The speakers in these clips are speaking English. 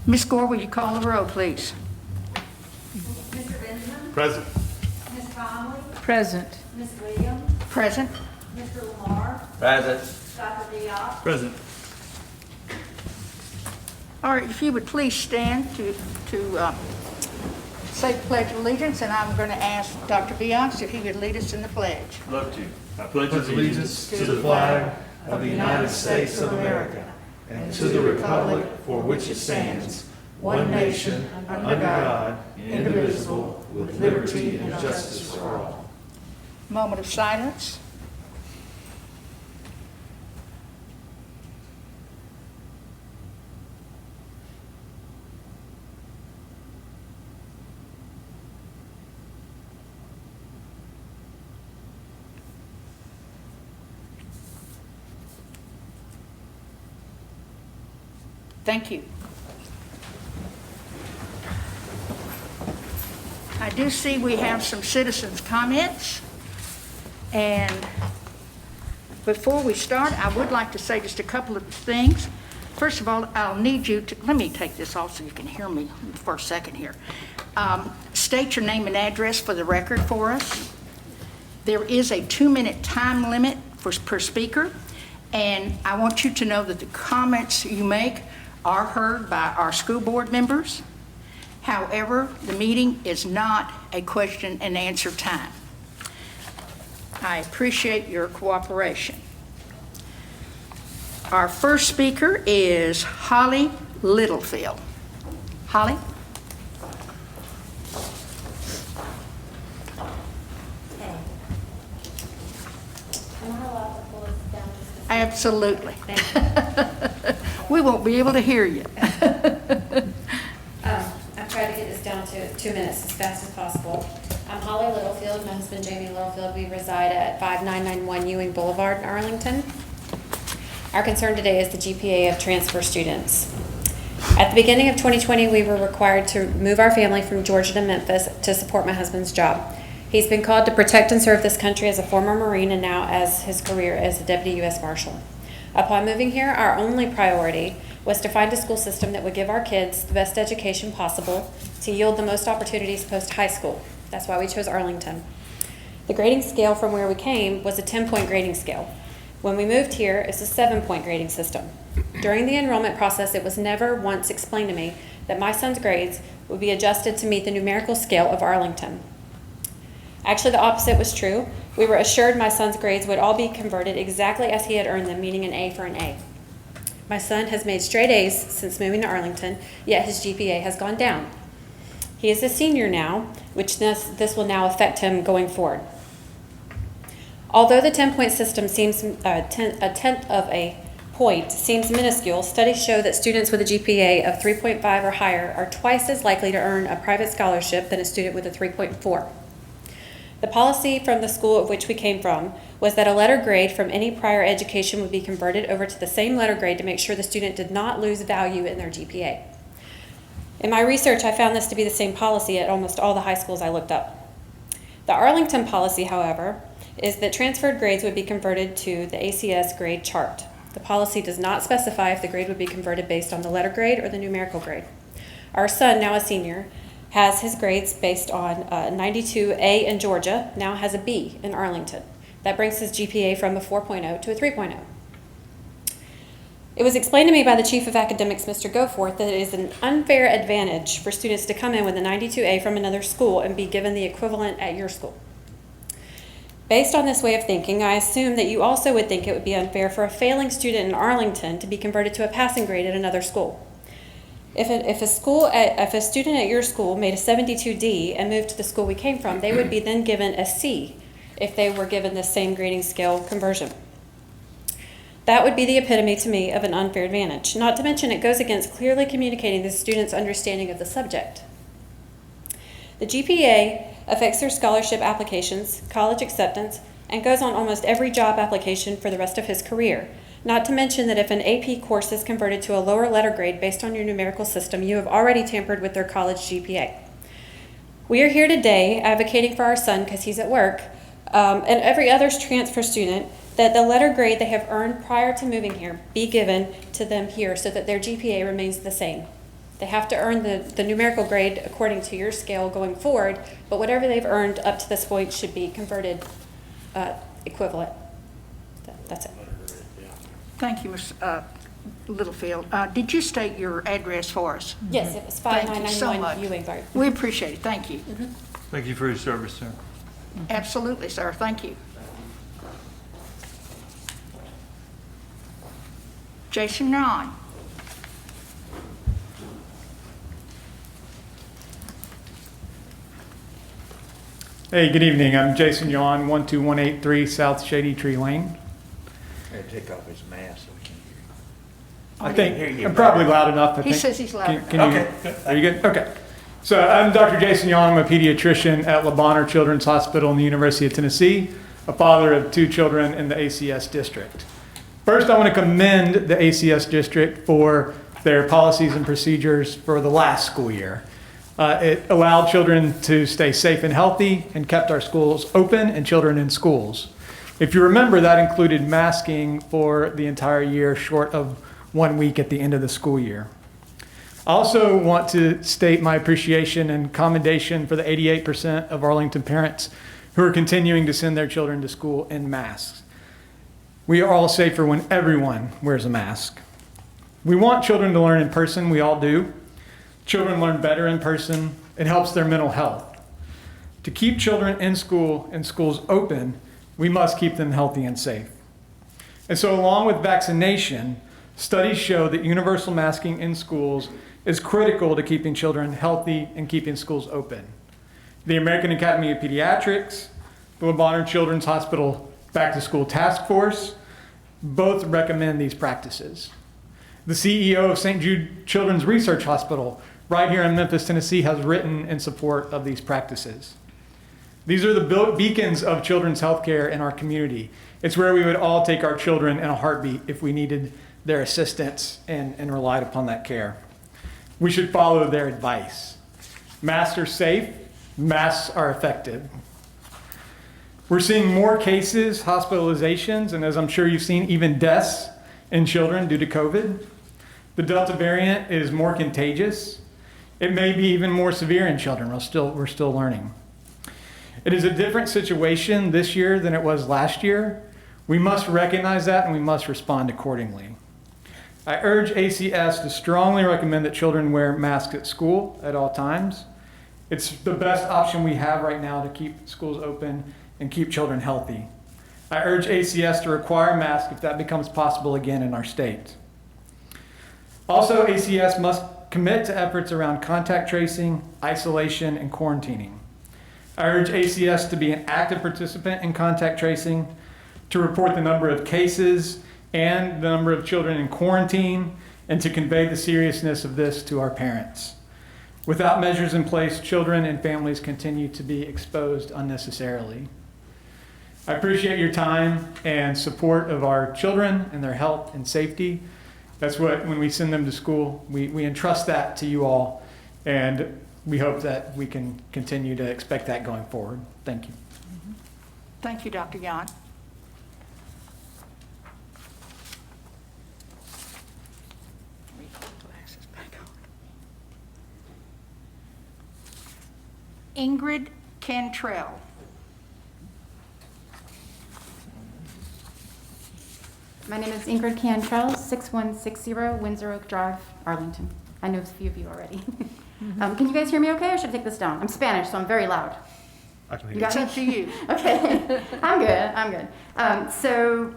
Ms. Gore, will you call the roll, please? Mr. Benjamin? Present. Ms. Conley? Present. Ms. Williams? Present. Mr. Lamar? Present. Dr. Diop? Present. All right, if you would please stand to say the Pledge of Allegiance, and I'm going to ask Dr. Beyonce if he would lead us in the pledge. Love to. I pledge allegiance to the flag of the United States of America and to the republic for which it stands, one nation, under God, indivisible, with liberty and justice for all. Moment of silence. Thank you. I do see we have some citizens' comments. And before we start, I would like to say just a couple of things. First of all, I'll need you to, let me take this off so you can hear me for a second here. State your name and address for the record for us. There is a 2-minute time limit per speaker. And I want you to know that the comments you make are heard by our school board members. However, the meeting is not a question and answer time. I appreciate your cooperation. Our first speaker is Holly Littlefield. Holly? Okay. Am I allowed to pull this down just a second? Absolutely. Thank you. We won't be able to hear you. I tried to get this down to 2 minutes as fast as possible. I'm Holly Littlefield. My husband, Jamie Littlefield. We reside at 5991 Ewing Boulevard in Arlington. Our concern today is the GPA of transfer students. At the beginning of 2020, we were required to move our family from Georgia to Memphis to support my husband's job. He's been called to protect and serve this country as a former Marine and now as his career as a Deputy U.S. Marshal. Upon moving here, our only priority was to find a school system that would give our kids the best education possible to yield the most opportunities post-high school. That's why we chose Arlington. The grading scale from where we came was a 10-point grading scale. When we moved here, it's a 7-point grading system. During the enrollment process, it was never once explained to me that my son's grades would be adjusted to meet the numerical scale of Arlington. Actually, the opposite was true. We were assured my son's grades would all be converted exactly as he had earned them, meaning an A for an A. My son has made straight A's since moving to Arlington, yet his GPA has gone down. He is a senior now, which this will now affect him going forward. Although the 10-point system seems a tenth of a point seems minuscule, studies show that students with a GPA of 3.5 or higher are twice as likely to earn a private scholarship than a student with a 3.4. The policy from the school of which we came from was that a letter grade from any prior education would be converted over to the same letter grade to make sure the student did not lose value in their GPA. In my research, I found this to be the same policy at almost all the high schools I looked up. The Arlington policy, however, is that transferred grades would be converted to the ACS grade chart. The policy does not specify if the grade would be converted based on the letter grade or the numerical grade. Our son, now a senior, has his grades based on 92A in Georgia, now has a B in Arlington. That brings his GPA from a 4.0 to a 3.0. It was explained to me by the Chief of Academics, Mr. Goforth, that it is an unfair advantage for students to come in with a 92A from another school and be given the equivalent at your school. Based on this way of thinking, I assume that you also would think it would be unfair for a failing student in Arlington to be converted to a passing grade at another school. If a student at your school made a 72D and moved to the school we came from, they would be then given a C if they were given the same grading scale conversion. That would be the epitome to me of an unfair advantage. Not to mention it goes against clearly communicating the student's understanding of the subject. The GPA affects their scholarship applications, college acceptance, and goes on almost every job application for the rest of his career. Not to mention that if an AP course is converted to a lower letter grade based on your numerical system, you have already tampered with their college GPA. We are here today advocating for our son because he's at work, and every other transfer student, that the letter grade they have earned prior to moving here be given to them here so that their GPA remains the same. They have to earn the numerical grade according to your scale going forward, but whatever they've earned up to this point should be converted equivalent. That's it. Thank you, Ms. Littlefield. Did you state your address for us? Yes, it was Thank you so 5991 much. Ewing Road. We appreciate it. Thank you. Thank you for your service, sir. Absolutely, sir. Thank you. Jason Ron. Hey, good evening. I'm Jason Yawn, 12183 South Shady Tree Lane. Take off his mask so we can hear you. I hear think you I'm probably loud enough. I He think. says he's loud Can you, Okay. Are you good? Okay. So I'm Dr. Jason Yawn. I'm a pediatrician at Le Bonheur Children's Hospital in the University of Tennessee, a father of 2 children in the ACS district. First, I want to commend the ACS district for their policies and procedures for the last school year. It allowed children to stay safe and healthy and kept our schools open and children in schools. If you remember, that included masking for the entire year, short of 1 week at the end of the school year. I also want to state my appreciation and commendation for the 88% of Arlington parents who are continuing to send their children to school in masks. We are all safer when everyone wears a mask. We want children to learn in person, we all do. Children learn better in person. It helps their mental health. To keep children in school and schools open, we must keep them healthy and safe. And so along with vaccination, studies show that universal masking in schools is critical to keeping children healthy and keeping schools open. The American Academy of Pediatrics, the Le Bonheur Children's Hospital Back to School Task Force, both recommend these practices. The CEO of St. Jude Children's Research Hospital, right here in Memphis, Tennessee, has written in support of these practices. These are the beacons of children's healthcare in our community. It's where we would all take our children in a heartbeat if we needed their assistance and relied upon that care. We should follow their advice. Masks are safe, masks are effective. We're seeing more cases, hospitalizations, and as I'm sure you've seen, even deaths in children due to COVID. The Delta variant is more contagious. It may be even more severe in children. We're still learning. It is a different situation this year than it was last year. We must recognize that and we must respond accordingly. I urge ACS to strongly recommend that children wear masks at school at all times. It's the best option we have right now to keep schools open and keep children healthy. I urge ACS to require masks if that becomes possible again in our state. Also, ACS must commit to efforts around contact tracing, isolation, and quarantining. I urge ACS to be an active participant in contact tracing, to report the number of cases and the number of children in quarantine, and to convey the seriousness of this to our parents. Without measures in place, children and families continue to be exposed unnecessarily. I appreciate your time and support of our children and their health and safety. That's what, when we send them to school, we entrust that to you all, and we hope that we can continue to expect that going forward. Thank you. Thank you, Dr. Yon. Let me put the glasses back on. Ingrid Cantrell. My name is Ingrid Cantrell, 6160 Windsor Oak Drive, Arlington. I know a few of you already. Can you guys hear me okay, or should I take this down? I'm Spanish, so I'm very loud. I can hear You you. got It's me? up to you. Okay, I'm good. So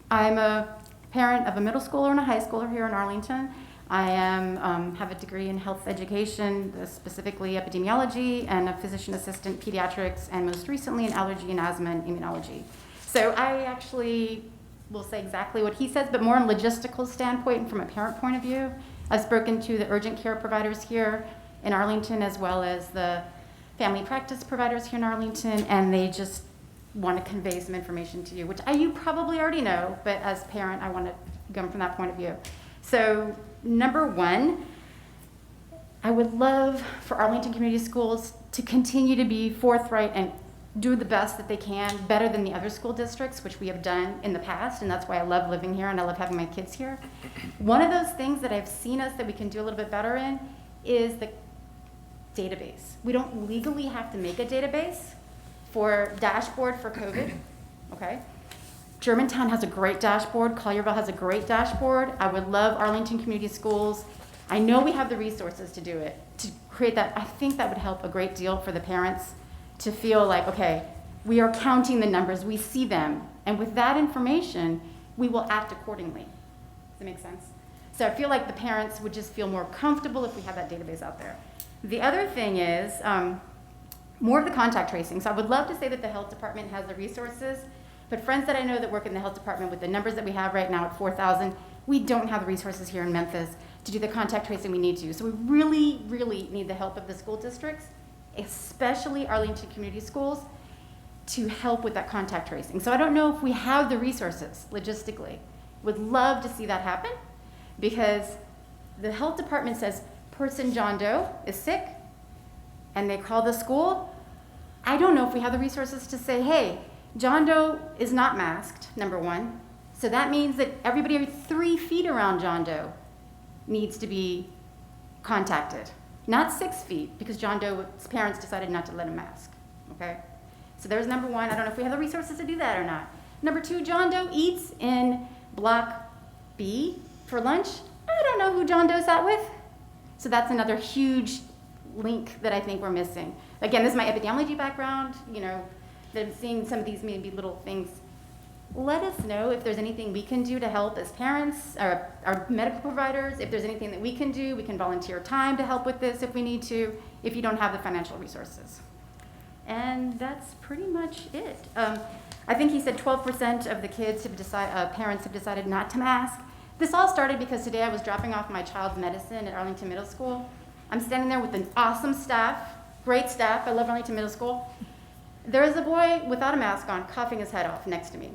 I'm a parent of a middle schooler and a high schooler here in Arlington. I have a degree in health education, specifically epidemiology, and a physician assistant pediatrics, and most recently in allergy and asthma and immunology. So I actually will say exactly what he says, but more on a logistical standpoint and from a parent point of view. I've spoken to the urgent care providers here in Arlington, as well as the family practice providers here in Arlington, and they just want to convey some information to you, which you probably already know, but as a parent, I want to go from that point of view. So number one, I would love for Arlington Community Schools to continue to be forthright and do the best that they can, better than the other school districts, which we have done in the past, and that's why I love living here and I love having my kids here. One of those things that I've seen us that we can do a little bit better in is the database. We don't legally have to make a database for dashboard for COVID, okay? Germantown has a great dashboard. Collierville has a great dashboard. I would love Arlington Community Schools. I know we have the resources to do it, to create that. I think that would help a great deal for the parents to feel like, okay, we are counting the numbers, we see them, and with that information, we will act accordingly. Does that make sense? So I feel like the parents would just feel more comfortable if we had that database out there. The other thing is more of the contact tracing. So I would love to say that the health department has the resources, but friends that I know that work in the health department with the numbers that we have right now at 4,000, we don't have the resources here in Memphis to do the contact tracing we need to. So we really, really need the help of the school districts, especially Arlington Community Schools, to help with that contact tracing. So I don't know if we have the resources logistically. Would love to see that happen, because the health department says person John Doe is sick and they call the school. I don't know if we have the resources to say, hey, John Doe is not masked, number one. So that means that everybody 3 feet around John Doe needs to be contacted. Not 6 feet, because John Doe's parents decided not to let him mask, okay? So there's number one. I don't know if we have the resources to do that or not. Number two, John Doe eats in block B for lunch. I don't know who John Doe sat with. So that's another huge link that I think we're missing. Again, this is my epidemiology background, you know, that I'm seeing some of these maybe little things. Let us know if there's anything we can do to help as parents, or our medical providers. If there's anything that we can do, we can volunteer time to help with this if we need to, if you don't have the financial resources. And that's pretty much it. I think he said 12% of the kids have parents have decided not to mask. This all started because today I was dropping off my child's medicine at Arlington Middle School. I'm standing there with an awesome staff, great staff. I love Arlington Middle School. There is a boy without a mask on, coughing his head off next to me.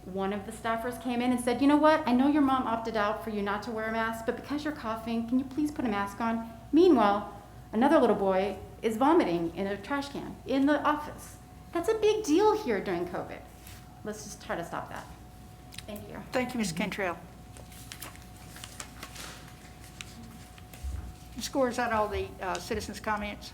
One of the staffers came in and said, you know what, I know your mom opted out for you not to wear a mask, but because you're coughing, can you please put a mask on? Meanwhile, another little boy is vomiting in a trash can in the office. That's a big deal here during COVID. Let's just try to stop that. Thank you. Thank you, Ms. Cantrell. Score, is that all the citizens' comments?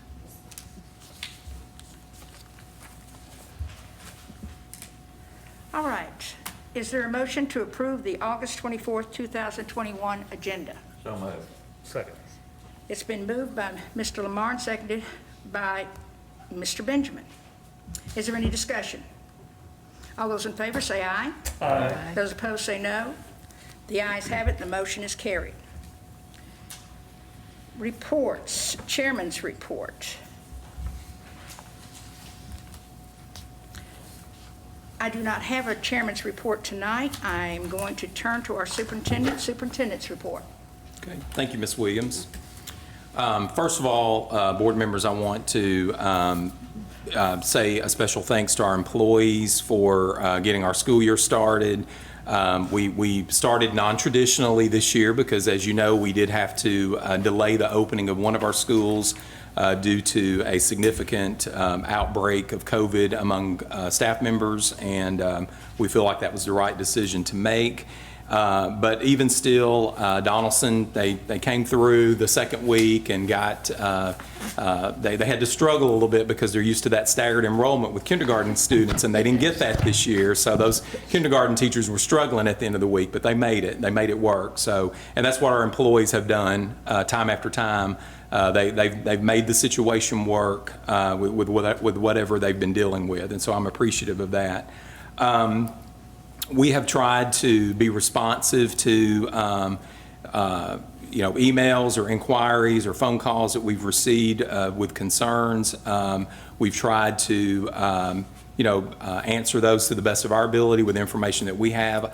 All right. Is there a motion to approve the August 24th, 2021 agenda? So moved. Second. It's been moved by Mr. Lamar and seconded by Mr. Benjamin. Is there any discussion? All those in favor say aye. Aye. Those opposed say no. The ayes have it. The motion is carried. Reports. Chairman's report. I do not have a chairman's report tonight. I'm going to turn to our superintendent's report. Okay. Thank you, Ms. Williams. First of all, board members, I want to say a special thanks to our employees for getting our school year started. We started non-traditionally this year because, as you know, we did have to delay the opening of one of our schools due to a significant outbreak of COVID among staff members, and we feel like that was the right decision to make. But even still, Donaldson, they came through the second week and got, they had to struggle a little bit because they're used to that staggered enrollment with kindergarten students, and they didn't get that this year. So those kindergarten teachers were struggling at the end of the week, but they made it. They made it work. So, and that's what our employees have done time after time. They've made the situation work with whatever they've been dealing with, and so I'm appreciative of that. We have tried to be responsive to emails or inquiries or phone calls that we've received with concerns. We've tried to answer those to the best of our ability with information that we have.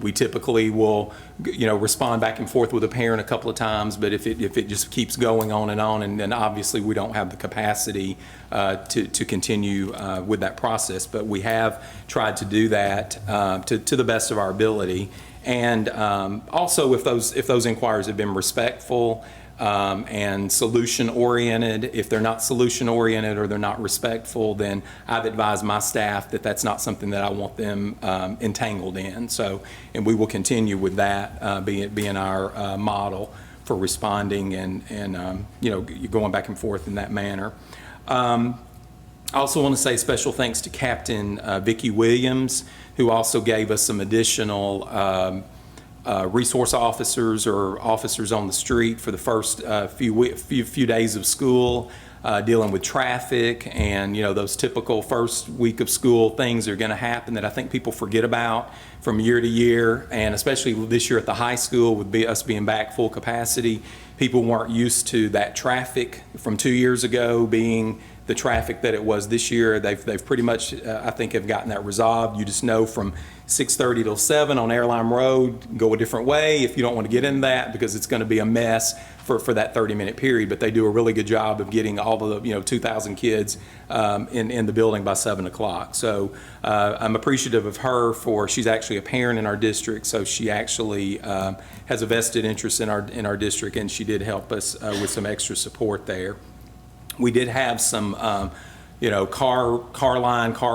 We typically will, respond back and forth with a parent a couple of times, but if it just keeps going on, and then obviously we don't have the capacity to continue with that process. But we have tried to do that to the best of our ability. And also, if those inquiries have been respectful and solution-oriented. If they're not solution-oriented or they're not respectful, then I've advised my staff that that's not something that I want them entangled in. So, and we will continue with that being our model. for responding and going back and forth in that manner. I also want to say special thanks to Captain Vicki Williams, who also gave us some additional resource officers or officers on the street for the first few days of school, dealing with traffic and those typical first week of school things are going to happen that I think people forget about from year to year, and especially this year at the high school with us being back full capacity. People weren't used to that traffic from 2 years ago being the traffic that it was this year. They've pretty much, I think, have gotten that resolved. You just know from 6:30 till 7 on Airline Road, go a different way if you don't want to get in that, because it's going to be a mess for that 30-minute period. But they do a really good job of getting all of the 2,000 kids in the building by 7 o'clock. So I'm appreciative of her she's actually a parent in our district, so she actually has a vested interest in our district, and she did help us with some extra support there. We did have some, car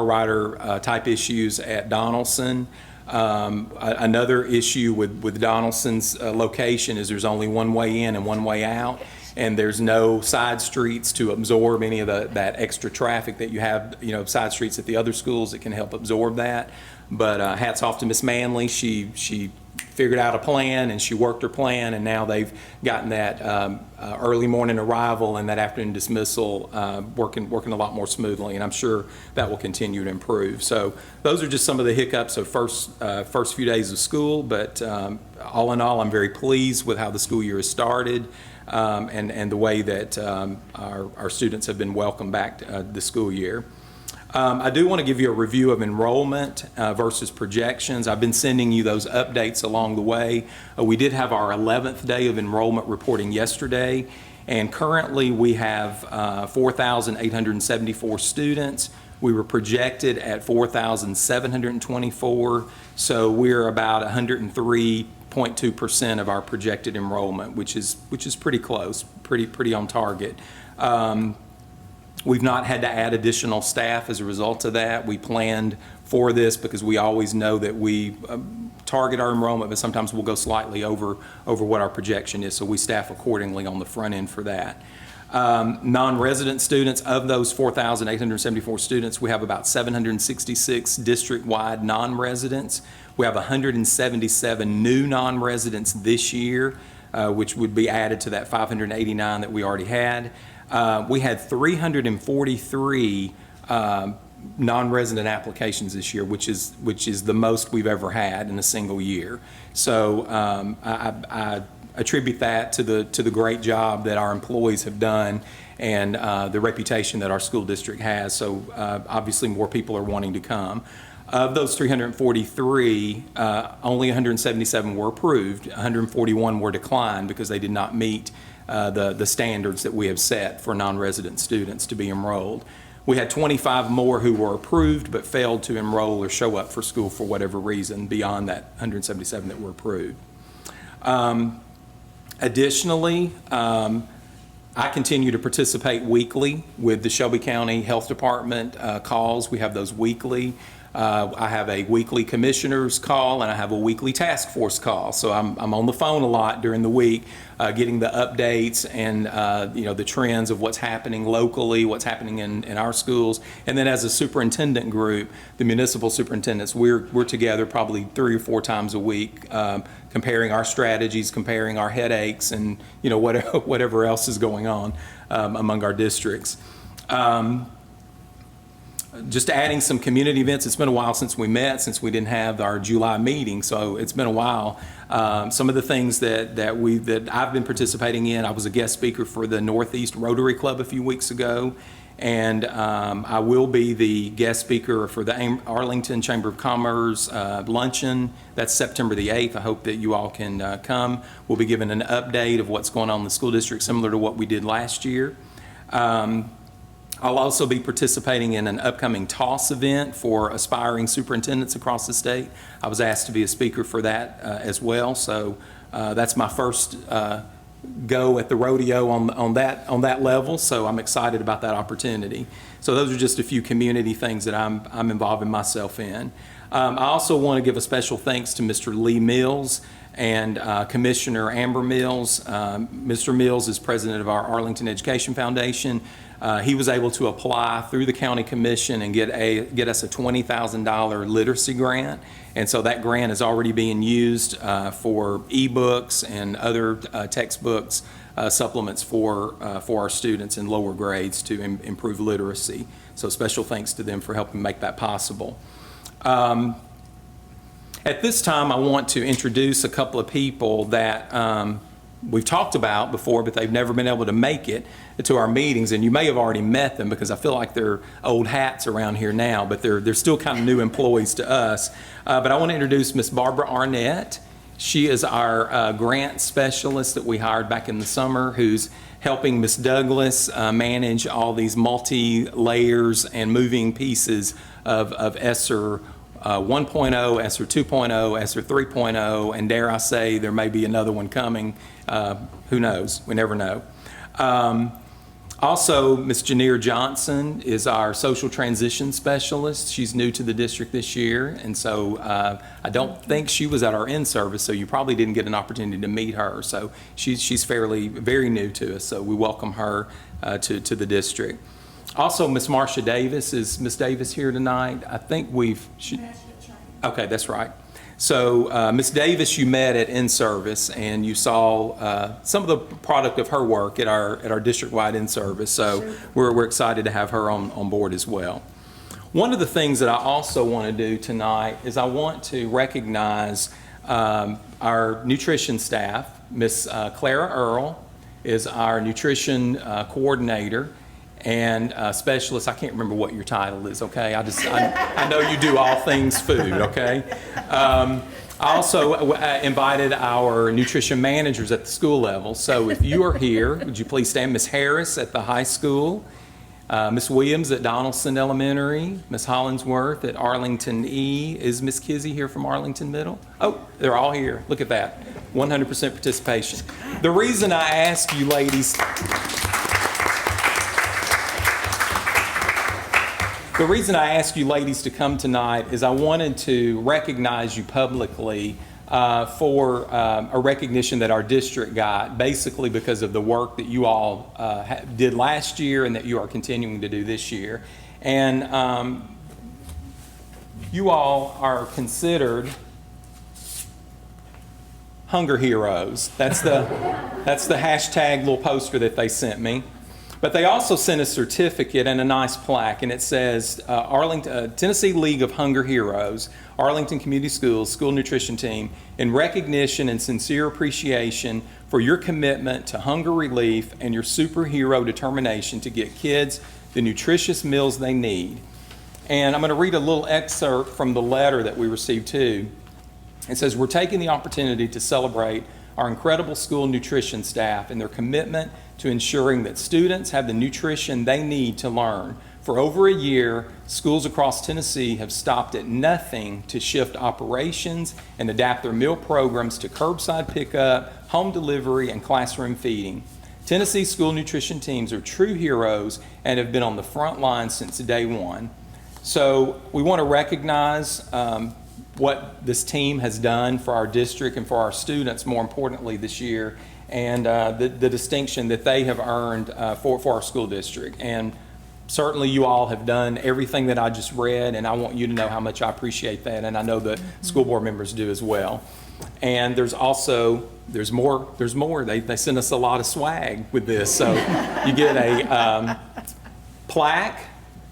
rider type issues at Donaldson. Another issue with Donaldson's location is there's only one way in and one way out, and there's no side streets to absorb any of that extra traffic that you have, side streets at the other schools that can help absorb that. But hats off to Miss Manley. She figured out a plan and she worked her plan, and now they've gotten that early morning arrival and that afternoon dismissal working a lot more smoothly, and I'm sure that will continue to improve. So those are just some of the hiccups of first few days of school, but all in all, I'm very pleased with how the school year has started and the way that our students have been welcomed back this school year. I do want to give you a review of enrollment versus projections. I've been sending you those updates along the way. We did have our 11th day of enrollment reporting yesterday, and currently we have 4,874 students. We were projected at 4,724, so we're about 103.2% of our projected enrollment, which is pretty close, pretty on target. We've not had to add additional staff as a result of that. We planned for this because we always know that we target our enrollment, but sometimes we'll go slightly over what our projection is, so we staff accordingly on the front end for that. Non-resident students, of those 4,874 students, we have about 766 district-wide non-residents. We have 177 new non-residents this year, which would be added to that 589 that we already had. We had 343 non-resident applications this year, which is the most we've ever had in a single year. So I attribute that to the great job that our employees have done and the reputation that our school district has. So obviously more people are wanting to come. Of those 343, only 177 were approved. 141 were declined because they did not meet the standards that we have set for non-resident students to be enrolled. We had 25 more who were approved but failed to enroll or show up for school for whatever reason beyond that 177 that were approved. Additionally, I continue to participate weekly with the Shelby County Health Department calls. We have those weekly. I have a weekly commissioner's call and I have a weekly task force call. So I'm on the phone a lot during the week, getting the updates and the trends of what's happening locally, what's happening in our schools. And then as a superintendent group, the municipal superintendents, we're together probably 3 or 4 times a week, comparing our strategies, comparing our headaches, and whatever else is going on among our districts. Just adding some community events. It's been a while since we met, since we didn't have our July meeting, so it's been a while. Some of the things that I've been participating in, I was a guest speaker for the Northeast Rotary Club a few weeks ago, and I will be the guest speaker for the Arlington Chamber of Commerce luncheon. That's September the 8th. I hope that you all can come. We'll be giving an update of what's going on in the school district, similar to what we did last year. I'll also be participating in an upcoming TOSS event for aspiring superintendents across the state. I was asked to be a speaker for that as well, so that's my first go at the rodeo on that level, so I'm excited about that opportunity. So those are just a few community things that I'm involving myself in. I also want to give a special thanks to Mr. Lee Mills and Commissioner Amber Mills. Mr. Mills is president of our Arlington Education Foundation. He was able to apply through the county commission and get us a $20,000 literacy grant. And so that grant is already being used for ebooks and other textbooks, supplements for our students in lower grades to improve literacy. So special thanks to them for helping make that possible. At this time, I want to introduce a couple of people that we've talked about before, but they've never been able to make it to our meetings. And you may have already met them because I feel like they're old hats around here now, but they're still kind of new employees to us. But I want to introduce Miss Barbara Arnett. She is our grant specialist that we hired back in the summer, who's helping Miss Douglas manage all these multi-layers and moving pieces of ESSER 1.0, ESSER 2.0, ESSER 3.0, and dare I say there may be another one coming. Who knows? We never know. Also, Ms. Janir Johnson is our social transition specialist. She's new to the district this year, and so I don't think she was at our in-service, so you probably didn't get an opportunity to meet her. So she's very new to us, so we welcome her to the district. Also, Ms. Marcia Davis. Is Ms. Davis here tonight? I think okay, that's right. So Ms. Davis, you met at in-service, and you saw some of the product of her work at our district-wide in-service. So we're excited to have her on board as well. One of the things that I also want to do tonight is I want to recognize our nutrition staff. Miss Clara Earl is our nutrition coordinator and specialist. I can't remember what your title is, okay? I know you do all things food, okay? I also invited our nutrition managers at the school level. So if you are here, would you please stand? Miss Harris at the high school, Miss Williams at Donaldson Elementary, Miss Hollingsworth at Arlington E. Is Miss Kizzy here from Arlington Middle? Oh, they're all here. Look at that. 100% participation. The reason I ask you ladies... The reason I asked you ladies to come tonight is I wanted to recognize you publicly for a recognition that our district got, basically because of the work that you all did last year and that you are continuing to do this year. And you all are considered hunger heroes. That's the hashtag little poster that they sent me. But they also sent a certificate and a nice plaque, and it says, Tennessee League of Hunger Heroes, Arlington Community Schools, School Nutrition Team, in recognition and sincere appreciation for your commitment to hunger relief and your superhero determination to get kids the nutritious meals they need. And I'm going to read a little excerpt from the letter that we received too. It says, we're taking the opportunity to celebrate our incredible school nutrition staff and their commitment to ensuring that students have the nutrition they need to learn. For over a year, schools across Tennessee have stopped at nothing to shift operations and adapt their meal programs to curbside pickup, home delivery, and classroom feeding. Tennessee school nutrition teams are true heroes and have been on the front lines since day one. So we want to recognize what this team has done for our district and for our students, more importantly this year, and the distinction that they have earned for our school district. And certainly you all have done everything that I just read, and I want you to know how much I appreciate that, and I know the school board members do as well. And there's more. They sent us a lot of swag with this. So you get a plaque,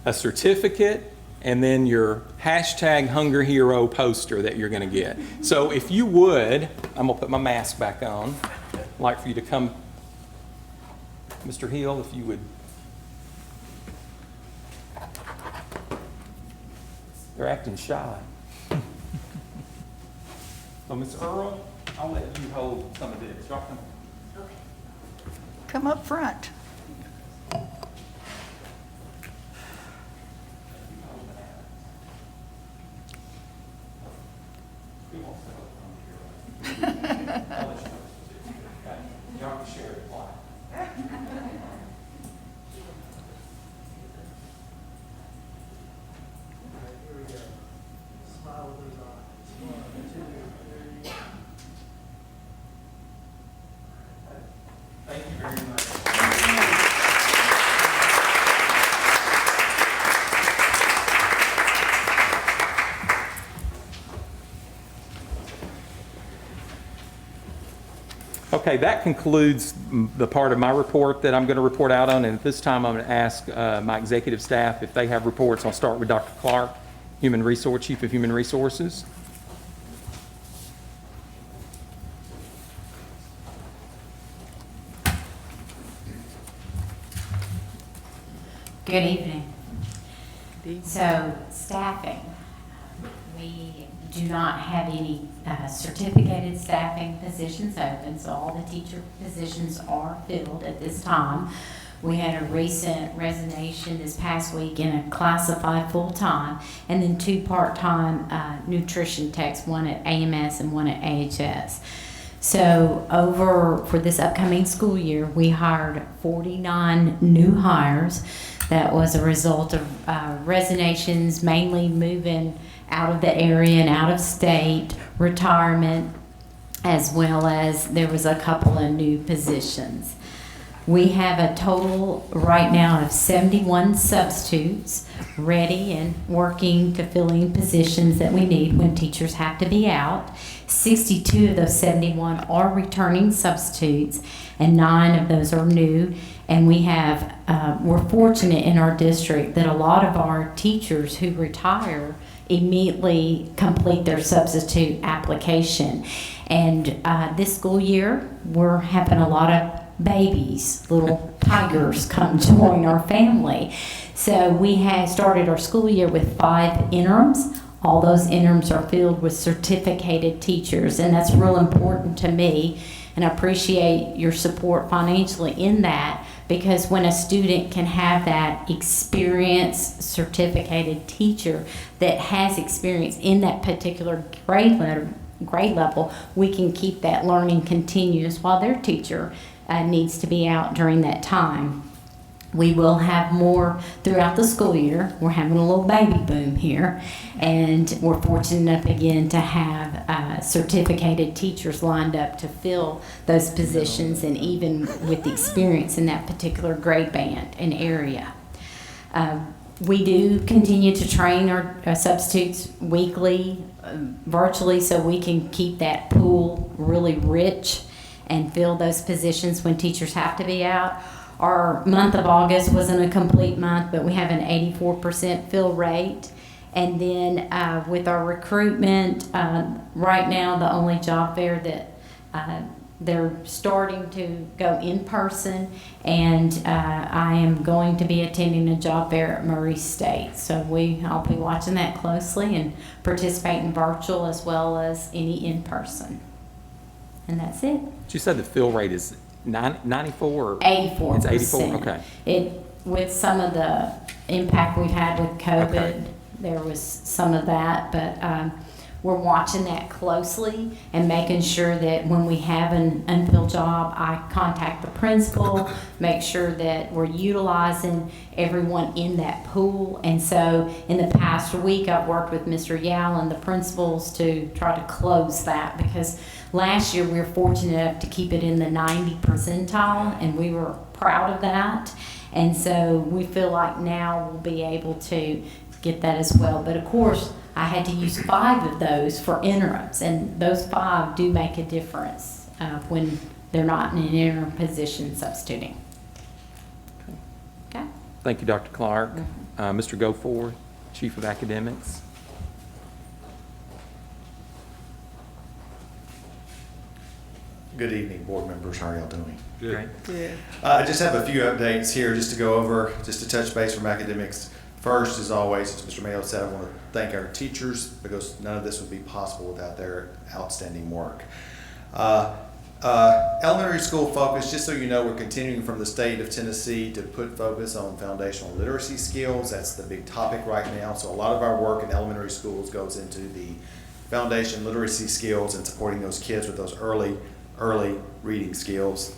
a certificate, and then your hashtag Hunger Hero poster that you're going to get. So if you would, I'm going to put my mask back on. I'd like for you to come, Mr. Hill, if you would. They're acting shy. So, Ms. Earl, I'll let you hold some of this. Y'all come. Come up front. Y'all can share it. Okay, that concludes the part of my report that I'm going to report out on, and at this time, I'm going to ask my executive staff if they have reports. I'll start with Dr. Clark, Chief of Human Resources. Good evening. So, staffing. We do not have any certificated staffing positions open, so all the teacher positions are filled at this time. We had a recent resignation this past week in a classified full-time, and then 2 part-time nutrition techs, one at AMS and one at AHS. So for this upcoming school year, we hired 49 new hires. That was a result of resignations, mainly moving out of the area and out of state, retirement, as well as there was a couple of new positions. We have a total right now of 71 substitutes ready and working to fill in positions that we need when teachers have to be out. 62 of those 71 are returning substitutes, and 9 of those are new. And we have, we're fortunate in our district that a lot of our teachers who retire immediately complete their substitute application. And this school year, we're having a lot of babies, little tigers come join our family. So we have started our school year with 5 interims. All those interims are filled with certificated teachers, and that's real important to me. And I appreciate your support financially in that, because when a student can have that experienced certificated teacher that has experience in that particular grade level, we can keep that learning continuous while their teacher needs to be out during that time. We will have more throughout the school year. We're having a little baby boom here, and we're fortunate enough again to have certificated teachers lined up to fill those positions, and even with the experience in that particular grade band and area. We do continue to train our substitutes weekly, virtually, so we can keep that pool really rich and fill those positions when teachers have to be out. Our month of August wasn't a complete month, but we have an 84% fill rate. And then with our recruitment, right now the only job fair that they're starting to go in person, and I am going to be attending a job fair at Murray State. So I'll be watching that closely and participating virtual as well as any in person. And that's it. You said the fill rate is 94 or 84%. It's 84. Okay. With some of the impact we've had with COVID, Okay. there was some of that, but we're watching that closely and making sure that when we have an unfilled job, I contact the principal, make sure that we're utilizing everyone in that pool. And so in the past week, I've worked with Mr. Yao and the principals to try to close that, because last year we were fortunate enough to keep it in the 90 percentile, and we were proud of that. And so we feel like now we'll be able to get that as well. But of course, I had to use 5 of those for interims, and those 5 do make a difference when they're not in an interim position substituting. Okay. Thank you, Dr. Clark. Mr. Goforth, Chief of Academics. Good evening, board members. How are y'all doing? Good. I just have a few updates here just to go over, just to touch base from academics. First, as always, as Mr. Mayo said, I want to thank our teachers, because none of this would be possible without their outstanding work. Elementary school focus, just so you know, we're continuing from the state of Tennessee to put focus on foundational literacy skills. That's the big topic right now. So a lot of our work in elementary schools goes into the foundation literacy skills and supporting those kids with those early reading skills.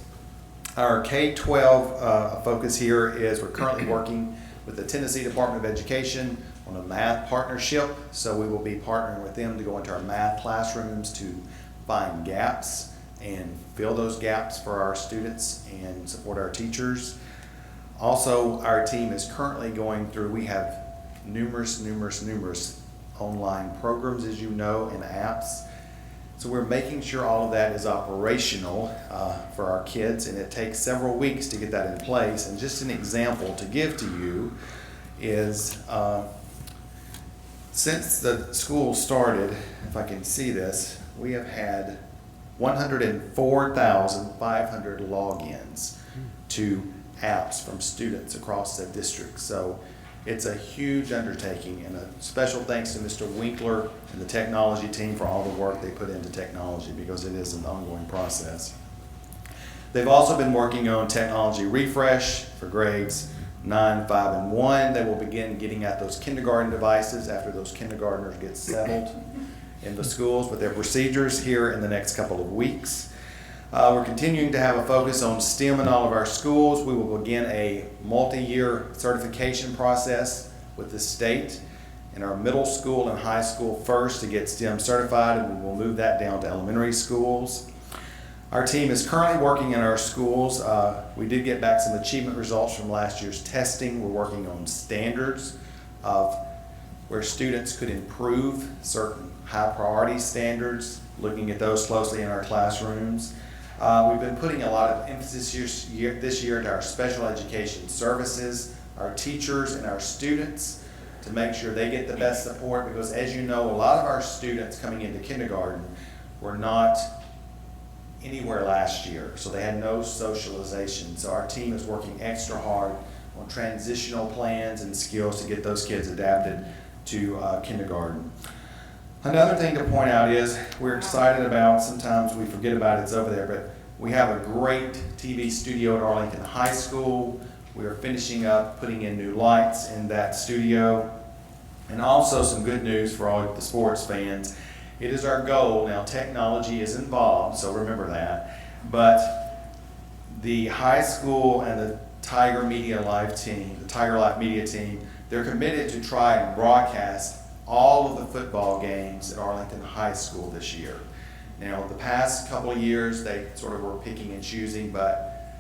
Our K-12 focus here is we're currently working with the Tennessee Department of Education on a math partnership. So we will be partnering with them to go into our math classrooms to find gaps and fill those gaps for our students and support our teachers. Also, our team is currently going through, we have numerous online programs, as you know, and apps. So we're making sure all of that is operational for our kids, and it takes several weeks to get that in place. And just an example to give to you is since the school started, if I can see this, we have had 104,500 logins to apps from students across the district. So it's a huge undertaking, and a special thanks to Mr. Winkler and the technology team for all the work they put into technology, because it is an ongoing process. They've also been working on technology refresh for grades 9, 5, and 1. They will begin getting at those kindergarten devices after those kindergartners get settled in the schools with their procedures here in the next couple of weeks. We're continuing to have a focus on STEM in all of our schools. We will begin a multi-year certification process with the state in our middle school and high school first to get STEM certified, and we will move that down to elementary schools. Our team is currently working in our schools. We did get back some achievement results from last year's testing. We're working on standards of where students could improve certain high priority standards, looking at those closely in our classrooms. We've been putting a lot of emphasis this year into our special education services, our teachers and our students, to make sure they get the best support, because as you know, a lot of our students coming into kindergarten were not anywhere last year, so they had no socialization. So our team is working extra hard on transitional plans and skills to get those kids adapted to kindergarten. Another thing to point out is we're excited about, sometimes we forget about it's over there, but we have a great TV studio at Arlington High School. We are finishing up putting in new lights in that studio. And also some good news for all the sports fans. It is our goal, now technology is involved, so remember that, but the high school and the TigerLife media team, they're committed to try and broadcast all of the football games at Arlington High School this year. Now, the past couple of years, they sort of were picking and choosing, but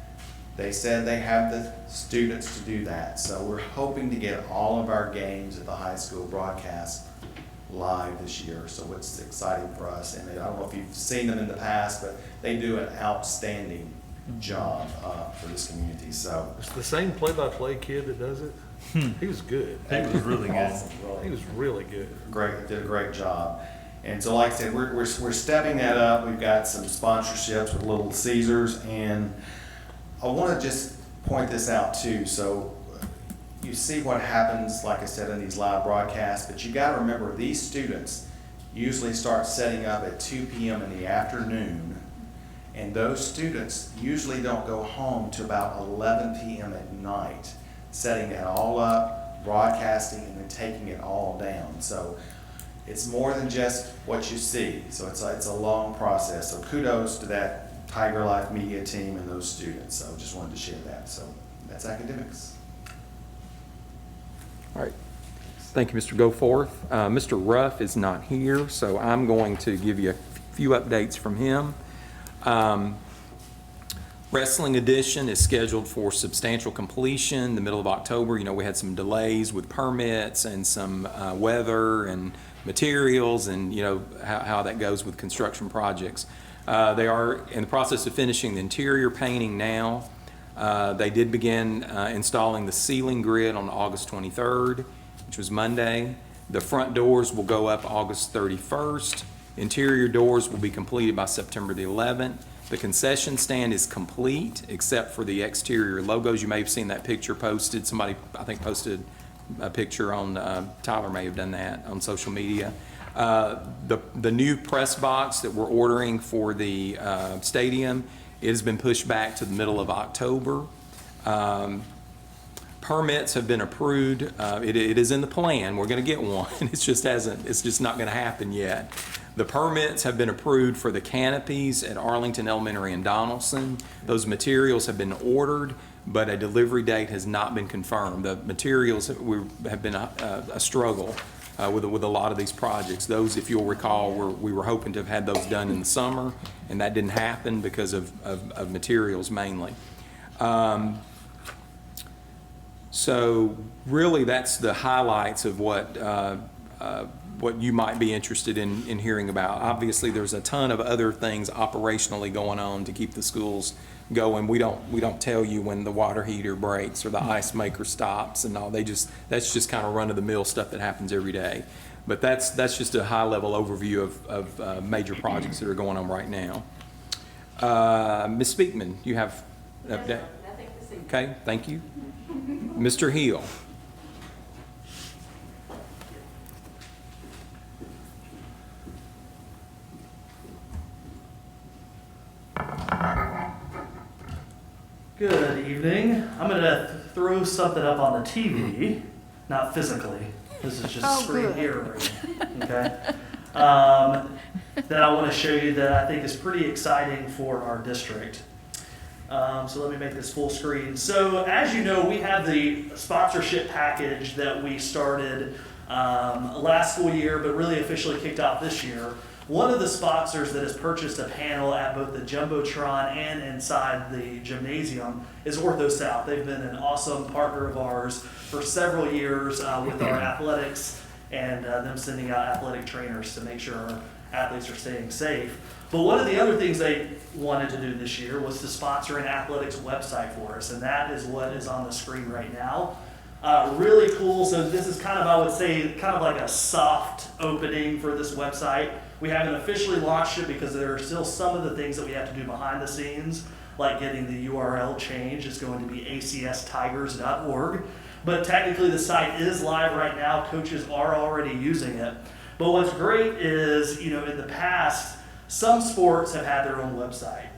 they said they have the students to do that. So we're hoping to get all of our games at the high school broadcast live this year. So it's exciting for us. And I don't know if you've seen them in the past, but they do an outstanding job for this community. So It's the same play-by-play kid that does it. He was good. he was really good. Awesome, He was really good. Great, did a great job. And so like I said, we're stepping that up. We've got some sponsorships with Little Caesars, and I want to just point this out too. So you see what happens, like I said, in these live broadcasts, but you got to remember these students usually start setting up at 2 p.m. in the afternoon, and those students usually don't go home till about 11 p.m. at night, setting that all up, broadcasting, and then taking it all down. So it's more than just what you see. So it's a long process. So kudos to that TigerLife media team and those students. So just wanted to share that. So that's academics. All right. Thank you, Mr. Goforth. Mr. Ruff is not here, so I'm going to give you a few updates from him. Wrestling edition is scheduled for substantial completion the middle of October. You know, we had some delays with permits and some weather and materials, and you know how that goes with construction projects. They are in the process of finishing the interior painting now. They did begin installing the ceiling grid on August 23rd, which was Monday. The front doors will go up August 31st. Interior doors will be completed by September the 11th. The concession stand is complete except for the exterior logos. You may have seen that picture posted. Somebody, I think, posted a picture on, Tyler may have done that on social media. The new press box that we're ordering for the stadium, it has been pushed back to the middle of October. Permits have been approved. It is in the plan. We're going to get one. It's just not going to happen yet. The permits have been approved for the canopies at Arlington Elementary and Donaldson. Those materials have been ordered, but a delivery date has not been confirmed. The materials have been a struggle with a lot of these projects. Those, if you'll recall, we were hoping to have had those done in the summer, and that didn't happen because of materials mainly. So really, that's the highlights of what what you might be interested in hearing about. Obviously, there's a ton of other things operationally going on to keep the schools going. We don't tell you when the water heater breaks or the ice maker stops and all. That's just kind of run-of-the-mill stuff that happens every day. But that's just a high-level overview of major projects that are going on right now. Ms. Speakman, you have an update? Nothing to see. Okay, thank you. Mr. Hill. Good evening. I'm going to throw something up on the TV, not physically. This is just Oh, screen good. hearing. Okay. That I want to show you that I think is pretty exciting for our district. So let me make this full screen. So as you know, we have the sponsorship package that we started last school year, but really officially kicked off this year. One of the sponsors that has purchased a panel at both the Jumbotron and inside the gymnasium is Ortho South. They've been an awesome partner of ours for several years with our athletics and them sending out athletic trainers to make sure our athletes are staying safe. But one of the other things they wanted to do this year was to sponsor an athletics website for us, and that is what is on the screen right now. Really cool. So this is kind of, I would say, kind of like a soft opening for this website. We haven't officially launched it because there are still some of the things that we have to do behind the scenes, like getting the URL change. It's going to be acstigers.org. But technically the site is live right now. Coaches are already using it. But what's great is, you know, in the past, some sports have had their own website,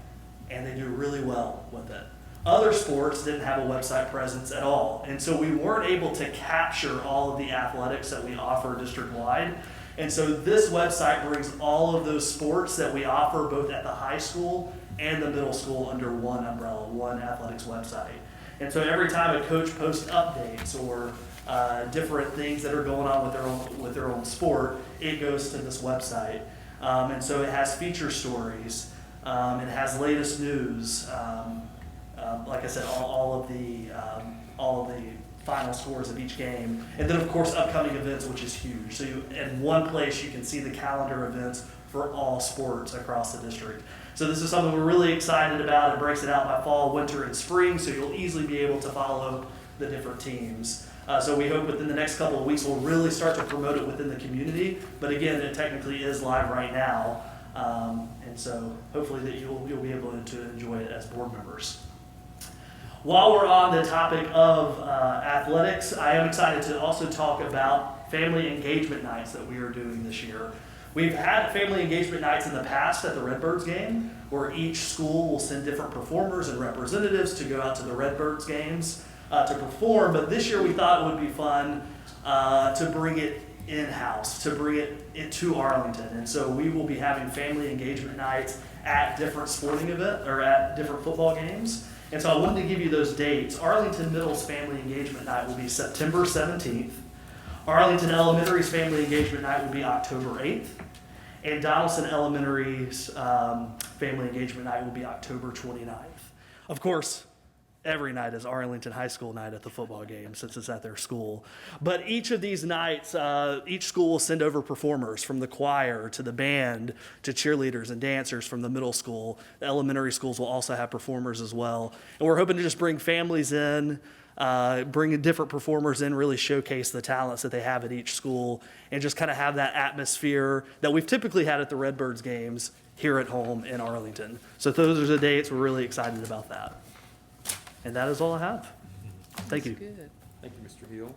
and they do really well with it. Other sports didn't have a website presence at all. And so we weren't able to capture all of the athletics that we offer district-wide. And so this website brings all of those sports that we offer both at the high school and the middle school under one umbrella, one athletics website. And so every time a coach posts updates or different things that are going on with their own sport, it goes to this website. And so it has feature stories, it has latest news, like I said, all of the final scores of each game, and then of course upcoming events, which is huge. So in one place you can see the calendar events for all sports across the district. So this is something we're really excited about. It breaks it out by fall, winter, and spring, so you'll easily be able to follow the different teams. So we hope within the next couple of weeks we'll really start to promote it within the community. But again, it technically is live right now, and so hopefully that you'll be able to enjoy it as board members. While we're on the topic of athletics, I am excited to also talk about family engagement nights that we are doing this year. We've had family engagement nights in the past at the Redbirds game, where each school will send different performers and representatives to go out to the Redbirds games to perform. But this year we thought it would be fun to bring it in-house, to bring it to Arlington. And so we will be having family engagement nights at different sporting events or at different football games. And so I wanted to give you those dates. Arlington Middle's Family Engagement Night will be September 17th. Arlington Elementary's Family Engagement Night will be October 8th. And Donaldson Elementary's Family Engagement Night will be October 29th. Of course, every night is Arlington High School night at the football game since it's at their school. But each of these nights, each school will send over performers from the choir to the band to cheerleaders and dancers from the middle school. The elementary schools will also have performers as well. And we're hoping to just bring families in, bring different performers in, really showcase the talents that they have at each school, and just kind of have that atmosphere that we've typically had at the Redbirds games here at home in Arlington. So those are the dates. We're really excited about that. And that is all I have. Thank you. Good. Thank you, Mr. Hill.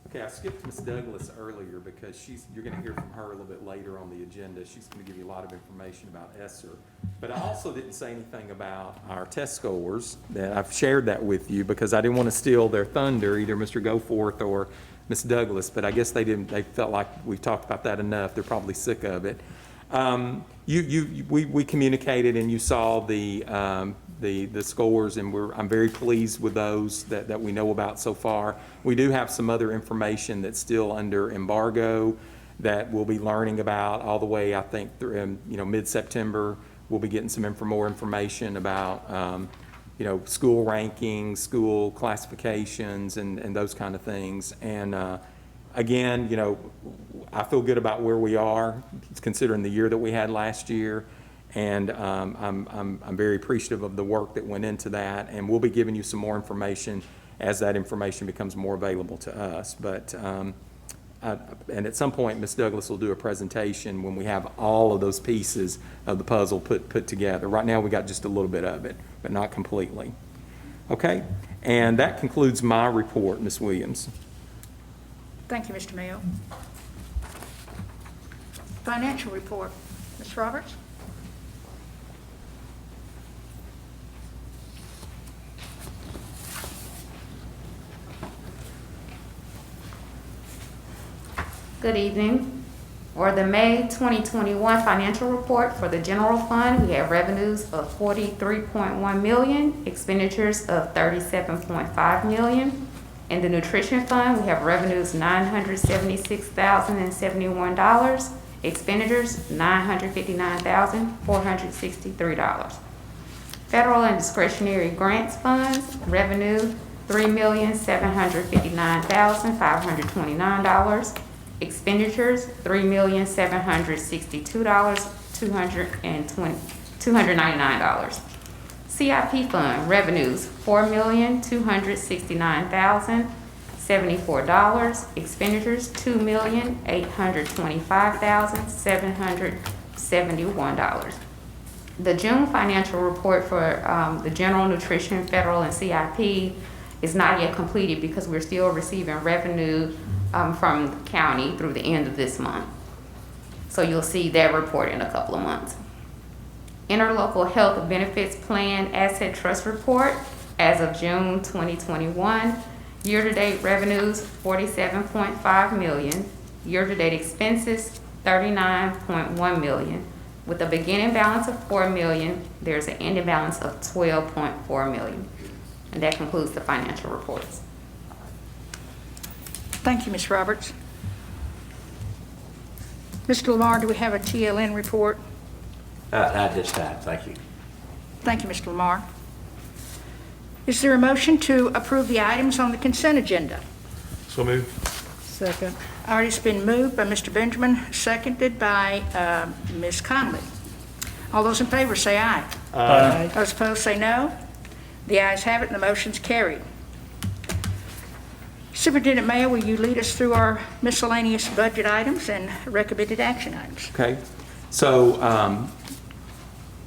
Okay, I skipped Ms. Douglas earlier because you're going to hear from her a little bit later on the agenda. She's going to give you a lot of information about ESSER. But I also didn't say anything about our test scores. That I've shared that with you because I didn't want to steal their thunder, either Mr. Goforth or Ms. Douglas. But I guess they didn't. They felt like we talked about that enough. They're probably sick of it. We communicated, and you saw the scores, and I'm very pleased with those that we know about so far. We do have some other information that's still under embargo that we'll be learning about all the way, I think, through mid-September. We'll be getting some more information about school rankings, school classifications, and those kind of things. And Again, you know, I feel good about where we are, considering the year that we had last year. And I'm very appreciative of the work that went into that. And we'll be giving you some more information as that information becomes more available to us. But, and at some point, Ms. Douglas will do a presentation when we have all of those pieces of the puzzle put together. Right now, we got just a little bit of it, but not completely. Okay? And that concludes my report, Ms. Williams. Thank you, Mr. Mayo. Financial report, Ms. Roberts? Good evening. For the May 2021 financial report for the general fund, we have revenues of $43.1 million, expenditures of $37.5 million. In the nutrition fund, we have revenues $976,071, expenditures $959,463. Federal and discretionary grants funds, revenue $3,759,529. Expenditures, $3,762,299. CIP fund, revenues, $4,269,074. Expenditures, $2,825,771. The June financial report for the general nutrition, federal, and CIP is not yet completed because we're still receiving revenue from the county through the end of this month. So you'll see that report in a couple of months. Interlocal Health Benefits Plan Asset Trust Report as of June 2021. Year-to-date revenues, $47.5 million. Year-to-date expenses, $39.1 million. With a beginning balance of $4 million, there's an ending balance of $12.4 million. And that concludes the financial reports. Thank you, Ms. Roberts. Mr. Lamar, do we have a TLN report? Not this time, thank you. Thank you, Mr. Lamar. Is there a motion to approve the items on the consent agenda? So moved. Second. All right, it's been moved by Mr. Benjamin, seconded by Ms. Conley. All those in favor say aye. Aye. Those opposed say no. The ayes have it and the motion's carried. Superintendent Mayo, will you lead us through our miscellaneous budget items and recommended action items? Okay. So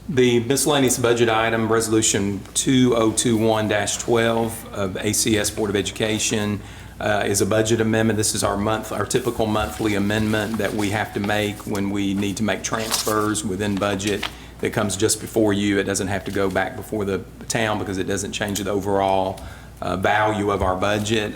the miscellaneous budget item, Resolution 2021-12 of ACS Board of Education, is a budget amendment. This is our typical monthly amendment that we have to make when we need to make transfers within budget that comes just before you. It doesn't have to go back before the town because it doesn't change the overall value of our budget.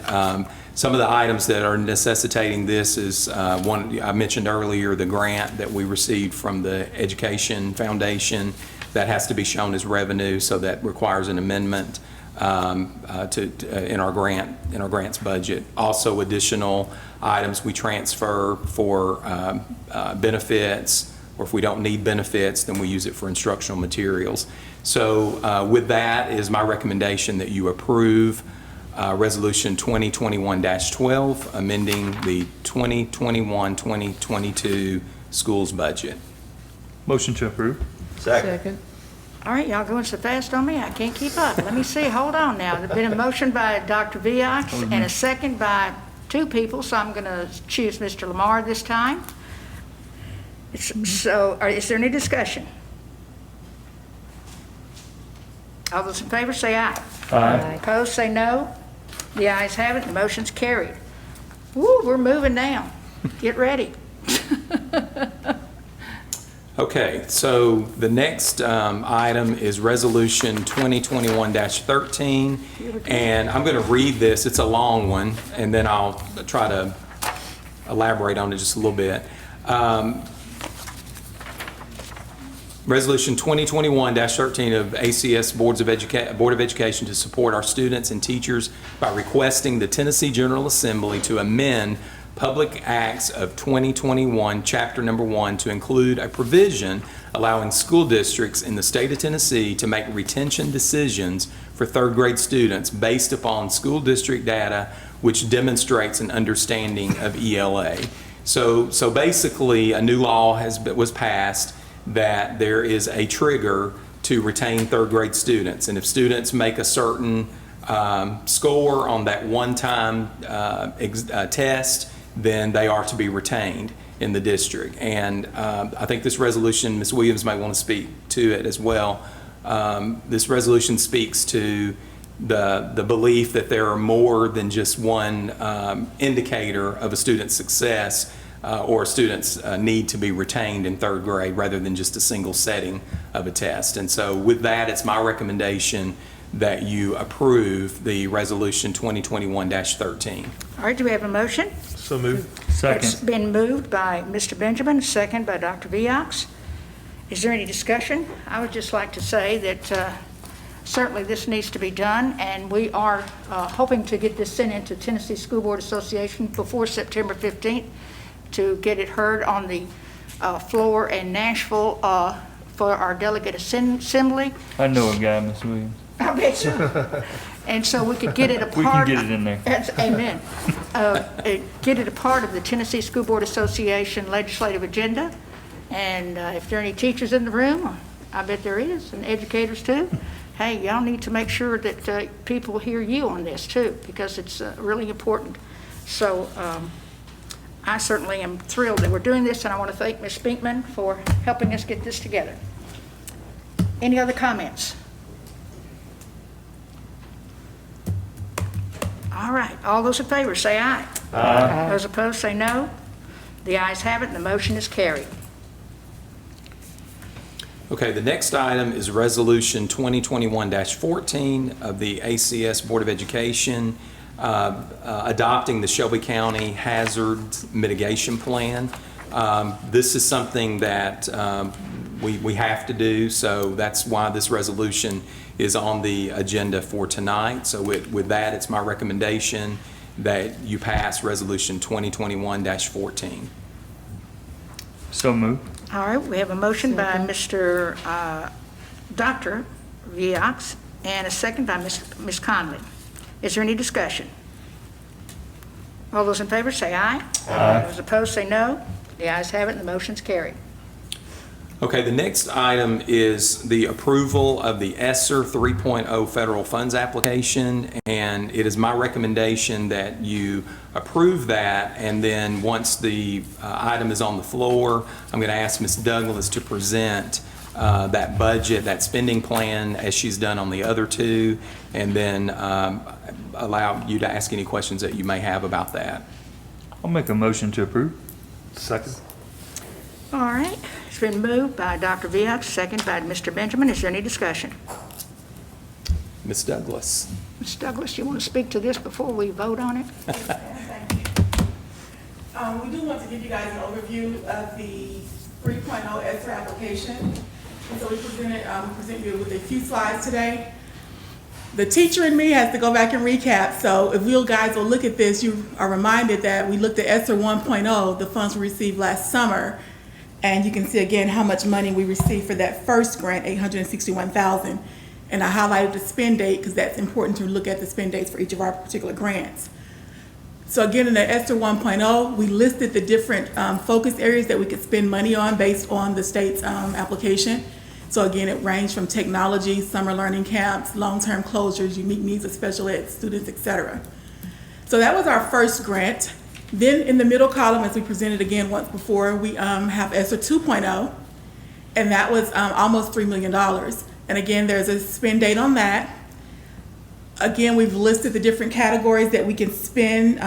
Some of the items that are necessitating this is one I mentioned earlier, the grant that we received from the Education Foundation that has to be shown as revenue, so that requires an amendment in our grants budget. Also, additional items we transfer for benefits, or if we don't need benefits, then we use it for instructional materials. So with that is my recommendation that you approve Resolution 2021-12, amending the 2021-2022 schools budget. Motion to approve. Second. All right, y'all going so fast on me, I can't keep up. Let me see, hold on now. There's been a motion by Dr. Viox and a second by two people, so I'm going to choose Mr. Lamar this time. So, is there any discussion? All those in favor say aye. Aye. Opposed say no. The ayes have it, the motion's carried. Woo, we're moving now. Get ready. Okay, so the next item is Resolution 2021-13, and I'm going to read this. It's a long one, and then I'll try to elaborate on it just a little bit. Resolution 2021-13 of ACS Board of Education to support our students and teachers by requesting the Tennessee General Assembly to amend Public Acts of 2021, Chapter Number 1, to include a provision allowing school districts in the state of Tennessee to make retention decisions for third grade students based upon school district data which demonstrates an understanding of ELA. So basically, a new law was passed that there is a trigger to retain third grade students. And if students make a certain score on that one-time test, then they are to be retained in the district. And I think this resolution, Ms. Williams may want to speak to it as well. This resolution speaks to the belief that there are more than just one indicator of a student's success or a student's need to be retained in third grade rather than just a single setting of a test. And so with that, it's my recommendation that you approve the resolution 2021-13. All right, do we have a motion? So moved. It's Second. been moved by Mr. Benjamin, second by Dr. Viox. Is there any discussion? I would just like to say that certainly this needs to be done, and we are hoping to get this sent into Tennessee School Board Association before September 15th to get it heard on the floor in Nashville for our delegate assembly. I know a guy, Miss Williams. I bet you. And so we could get it a We part. can get it in there. Amen. Get it a part of the Tennessee School Board Association legislative agenda. And if there are any teachers in the room, I bet there is, and educators too, hey, y'all need to make sure that people hear you on this too, because it's really important. So I certainly am thrilled that we're doing this, and I want to thank Ms. Spinkman for helping us get this together. Any other comments? All right, all those in favor say aye. Aye. Those opposed say no. The ayes have it, and the motion is carried. Okay, the next item is Resolution 2021-14 of the ACS Board of Education adopting the Shelby County Hazard Mitigation Plan. This is something that we have to do, so that's why this resolution is on the agenda for tonight. So with that, it's my recommendation that you pass Resolution 2021-14. So moved. All right, we have a motion by Mr. Dr. Viox and a second by Ms. Conley. Is there any discussion? All those in favor say aye. Aye. Those opposed say no. The ayes have it, and the motion's carried. Okay, the next item is the approval of the ESSER 3.0 federal funds application, and it is my recommendation that you approve that, and then once the item is on the floor, I'm going to ask Ms. Douglas to present that budget, that spending plan, as she's done on the other two, and then allow you to ask any questions that you may have about that. I'll make a motion to approve. Second. All right, it's been moved by Dr. Viox, second by Mr. Benjamin. Is there any discussion? Ms. Douglas. Ms. Douglas, you want to speak to this before we vote on it? We do want to give you guys an overview of the 3.0 ESSER application. And so we present you with a few slides today. The teacher in me has to go back and recap, so if you guys will look at this, you are reminded that we looked at ESSER 1.0, the funds we received last summer, and you can see again how much money we received for that first grant, $861,000. And I highlighted the spend date because that's important to look at the spend dates for each of our particular grants. So again, in the ESSER 1.0, we listed the different focus areas that we could spend money on based on the state's application. So again, it ranged from technology, summer learning camps, long-term closures, unique needs of special ed students, etc. So that was our first grant. Then in the middle column, as we presented again once before, we have ESSER 2.0, and that was almost $3 million. And again, there's a spend date on that. Again, we've listed the different categories that we can spend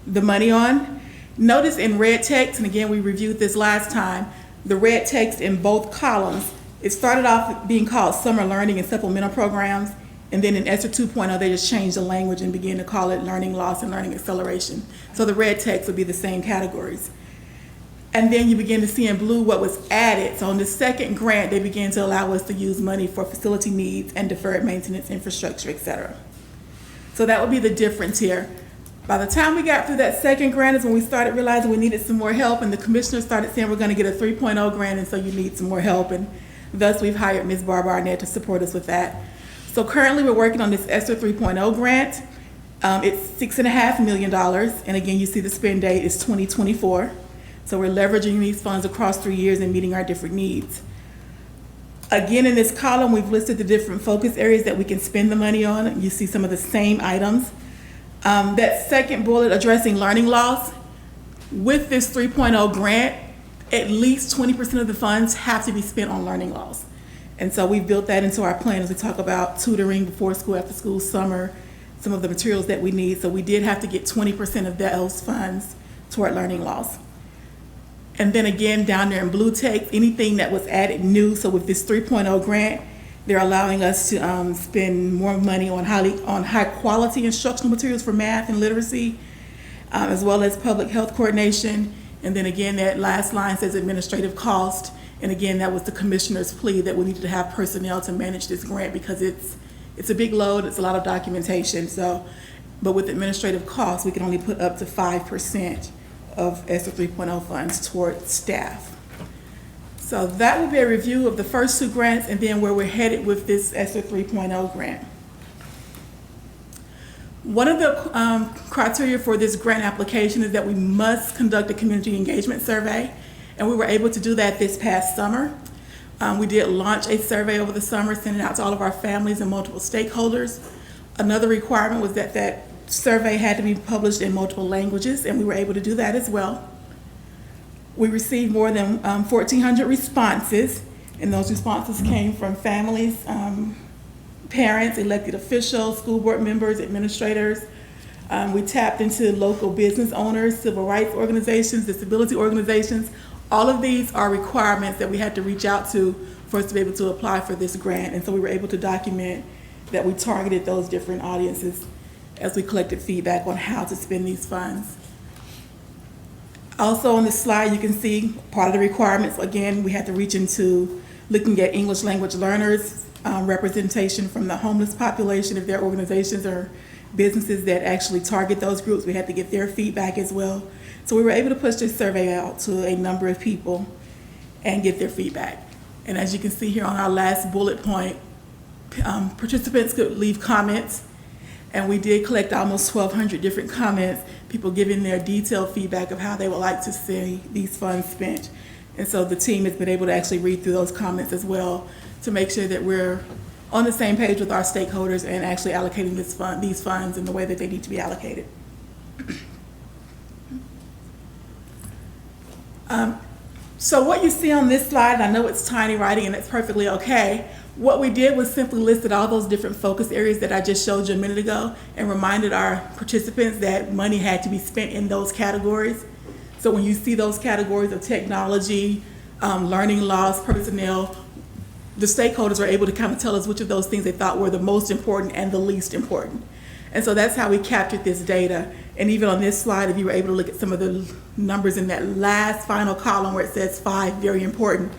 the money on. Notice in red text, and again, we reviewed this last time, the red text in both columns, it started off being called summer learning and supplemental programs, and then in ESSER 2.0, they just changed the language and began to call it learning loss and learning acceleration. So the red text would be the same categories. And then you begin to see in blue what was added. So on the second grant, they began to allow us to use money for facility needs and deferred maintenance infrastructure, et cetera. So that would be the difference here. By the time we got through that second grant is when we started realizing we needed some more help, and the commissioner started saying we're going to get a 3.0 grant, and so you need some more help. And thus we've hired Ms. Barbara Arnett to support us with that. So currently we're working on this ESSER 3.0 grant. It's $6.5 million, and again, you see the spend date is 2024. So we're leveraging these funds across 3 years and meeting our different needs. Again, in this column, we've listed the different focus areas that we can spend the money on. You see some of the same items. That second bullet, addressing learning loss, with this 3.0 grant, at least 20% of the funds have to be spent on learning loss. And so we built that into our plan as we talk about tutoring before school, after school, summer, some of the materials that we need. So we did have to get 20% of those funds toward learning loss. And then again, down there in blue text, anything that was added new. So with this 3.0 grant, they're allowing us to spend more money on high quality instructional materials for math and literacy, as well as public health coordination. And then again, that last line says administrative cost. And again, that was the commissioner's plea that we needed to have personnel to manage this grant because it's a big load, it's a lot of documentation. So, but with administrative costs, we can only put up to 5% of ESSER 3.0 funds toward staff. So that will be a review of the first two grants and then where we're headed with this ESSER 3.0 grant. One of the criteria for this grant application is that we must conduct a community engagement survey, and we were able to do that this past summer. We did launch a survey over the summer, sending out to all of our families and multiple stakeholders. Another requirement was that that survey had to be published in multiple languages, and we were able to do that as well. We received more than 1,400 responses, and those responses came from families, parents, elected officials, school board members, administrators. We tapped into local business owners, civil rights organizations, disability organizations. All of these are requirements that we had to reach out to for us to be able to apply for this grant, and so we were able to document that we targeted those different audiences as we collected feedback on how to spend these funds. Also on this slide, you can see part of the requirements. Again, we had to reach into looking at English language learners, representation from the homeless population, if there are organizations or businesses that actually target those groups, we had to get their feedback as well. So we were able to push this survey out to a number of people and get their feedback. And as you can see here on our last bullet point, participants could leave comments, and we did collect almost 1,200 different comments, people giving their detailed feedback of how they would like to see these funds spent. And so the team has been able to actually read through those comments as well to make sure that we're on the same page with our stakeholders and actually allocating these funds in the way that they need to be allocated. So what you see on this slide, I know it's tiny writing and it's perfectly okay. What we did was simply listed all those different focus areas that I just showed you a minute ago and reminded our participants that money had to be spent in those categories. So when you see those categories of technology, learning loss, personnel, the stakeholders were able to kind of tell us which of those things they thought were the most important and the least important. And so that's how we captured this data. And even on this slide, if you were able to look at some of the numbers in that last final column where it says 5, very important,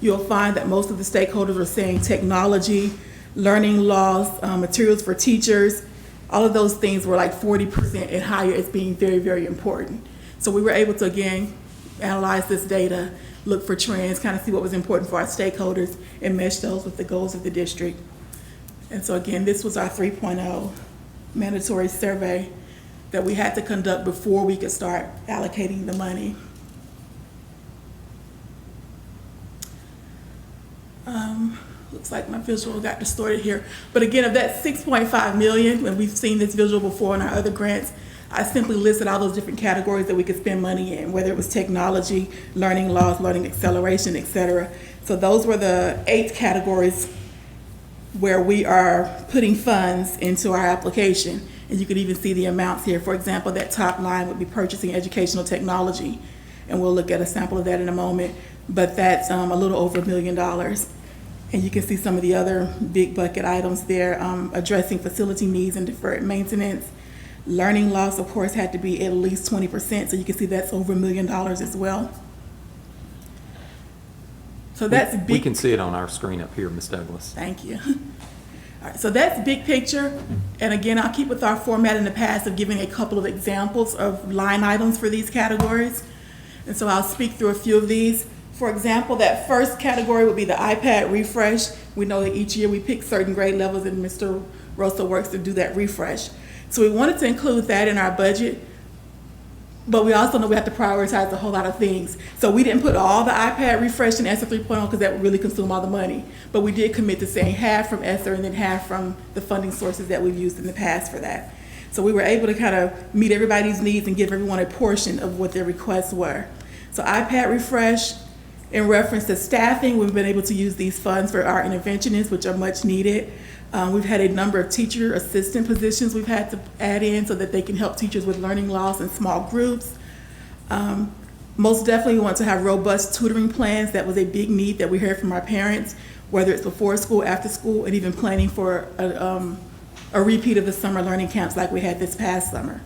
you'll find that most of the stakeholders are saying technology, learning loss, materials for teachers, all of those things were like 40% and higher as being very, very important. So we were able to, again, analyze this data, look for trends, kind of see what was important for our stakeholders, and mesh those with the goals of the district. And so again, this was our 3.0 mandatory survey that we had to conduct before we could start allocating the money. Looks like my visual got distorted here. But again, of that 6.5 million, and we've seen this visual before in our other grants, I simply listed all those different categories that we could spend money in, whether it was technology, learning loss, learning acceleration, et cetera. So those were the 8 categories where we are putting funds into our application. And you could even see the amounts here. For example, that top line would be purchasing educational technology. And we'll look at a sample of that in a moment. But that's a little over $1 million. And you can see some of the other big bucket items there, addressing facility needs and deferred maintenance. Learning loss, of course, had to be at least 20%, so you can see that's over $1 million as well. So that's big. We can see it on our screen up here, Ms. Douglas. Thank you. All right, so that's big picture. And again, I'll keep with our format in the past of giving a couple of examples of line items for these categories. And so I'll speak through a few of these. For example, that first category would be the iPad refresh. We know that each year we pick certain grade levels and Mr. Russell works to do that refresh. So we wanted to include that in our budget, but we also know we have to prioritize a whole lot of things. So we didn't put all the iPad refresh in ESSER 3.0 because that would really consume all the money. But we did commit to saying half from ESSER and then half from the funding sources that we've used in the past for that. So we were able to kind of meet everybody's needs and give everyone a portion of what their requests were. So iPad refresh, in reference to staffing, we've been able to use these funds for our interventionists, which are much needed. We've had a number of teacher assistant positions we've had to add in so that they can help teachers with learning loss in small groups. Most definitely we want to have robust tutoring plans. That was a big need that we heard from our parents, whether it's before school, after school, and even planning for a repeat of the summer learning camps like we had this past summer.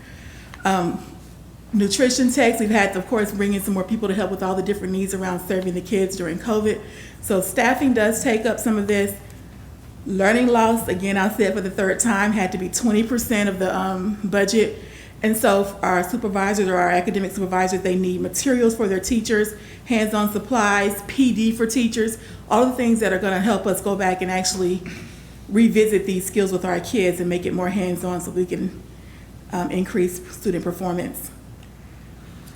Nutrition techs, we've had to, of course, bring in some more people to help with all the different needs around serving the kids during COVID. So staffing does take up some of this. Learning loss, again, I'll say it for the third time, had to be 20% of the budget. And so our supervisors or our academic supervisors, they need materials for their teachers, hands-on supplies, PD for teachers, all the things that are going to help us go back and actually revisit these skills with our kids and make it more hands-on so we can increase student performance.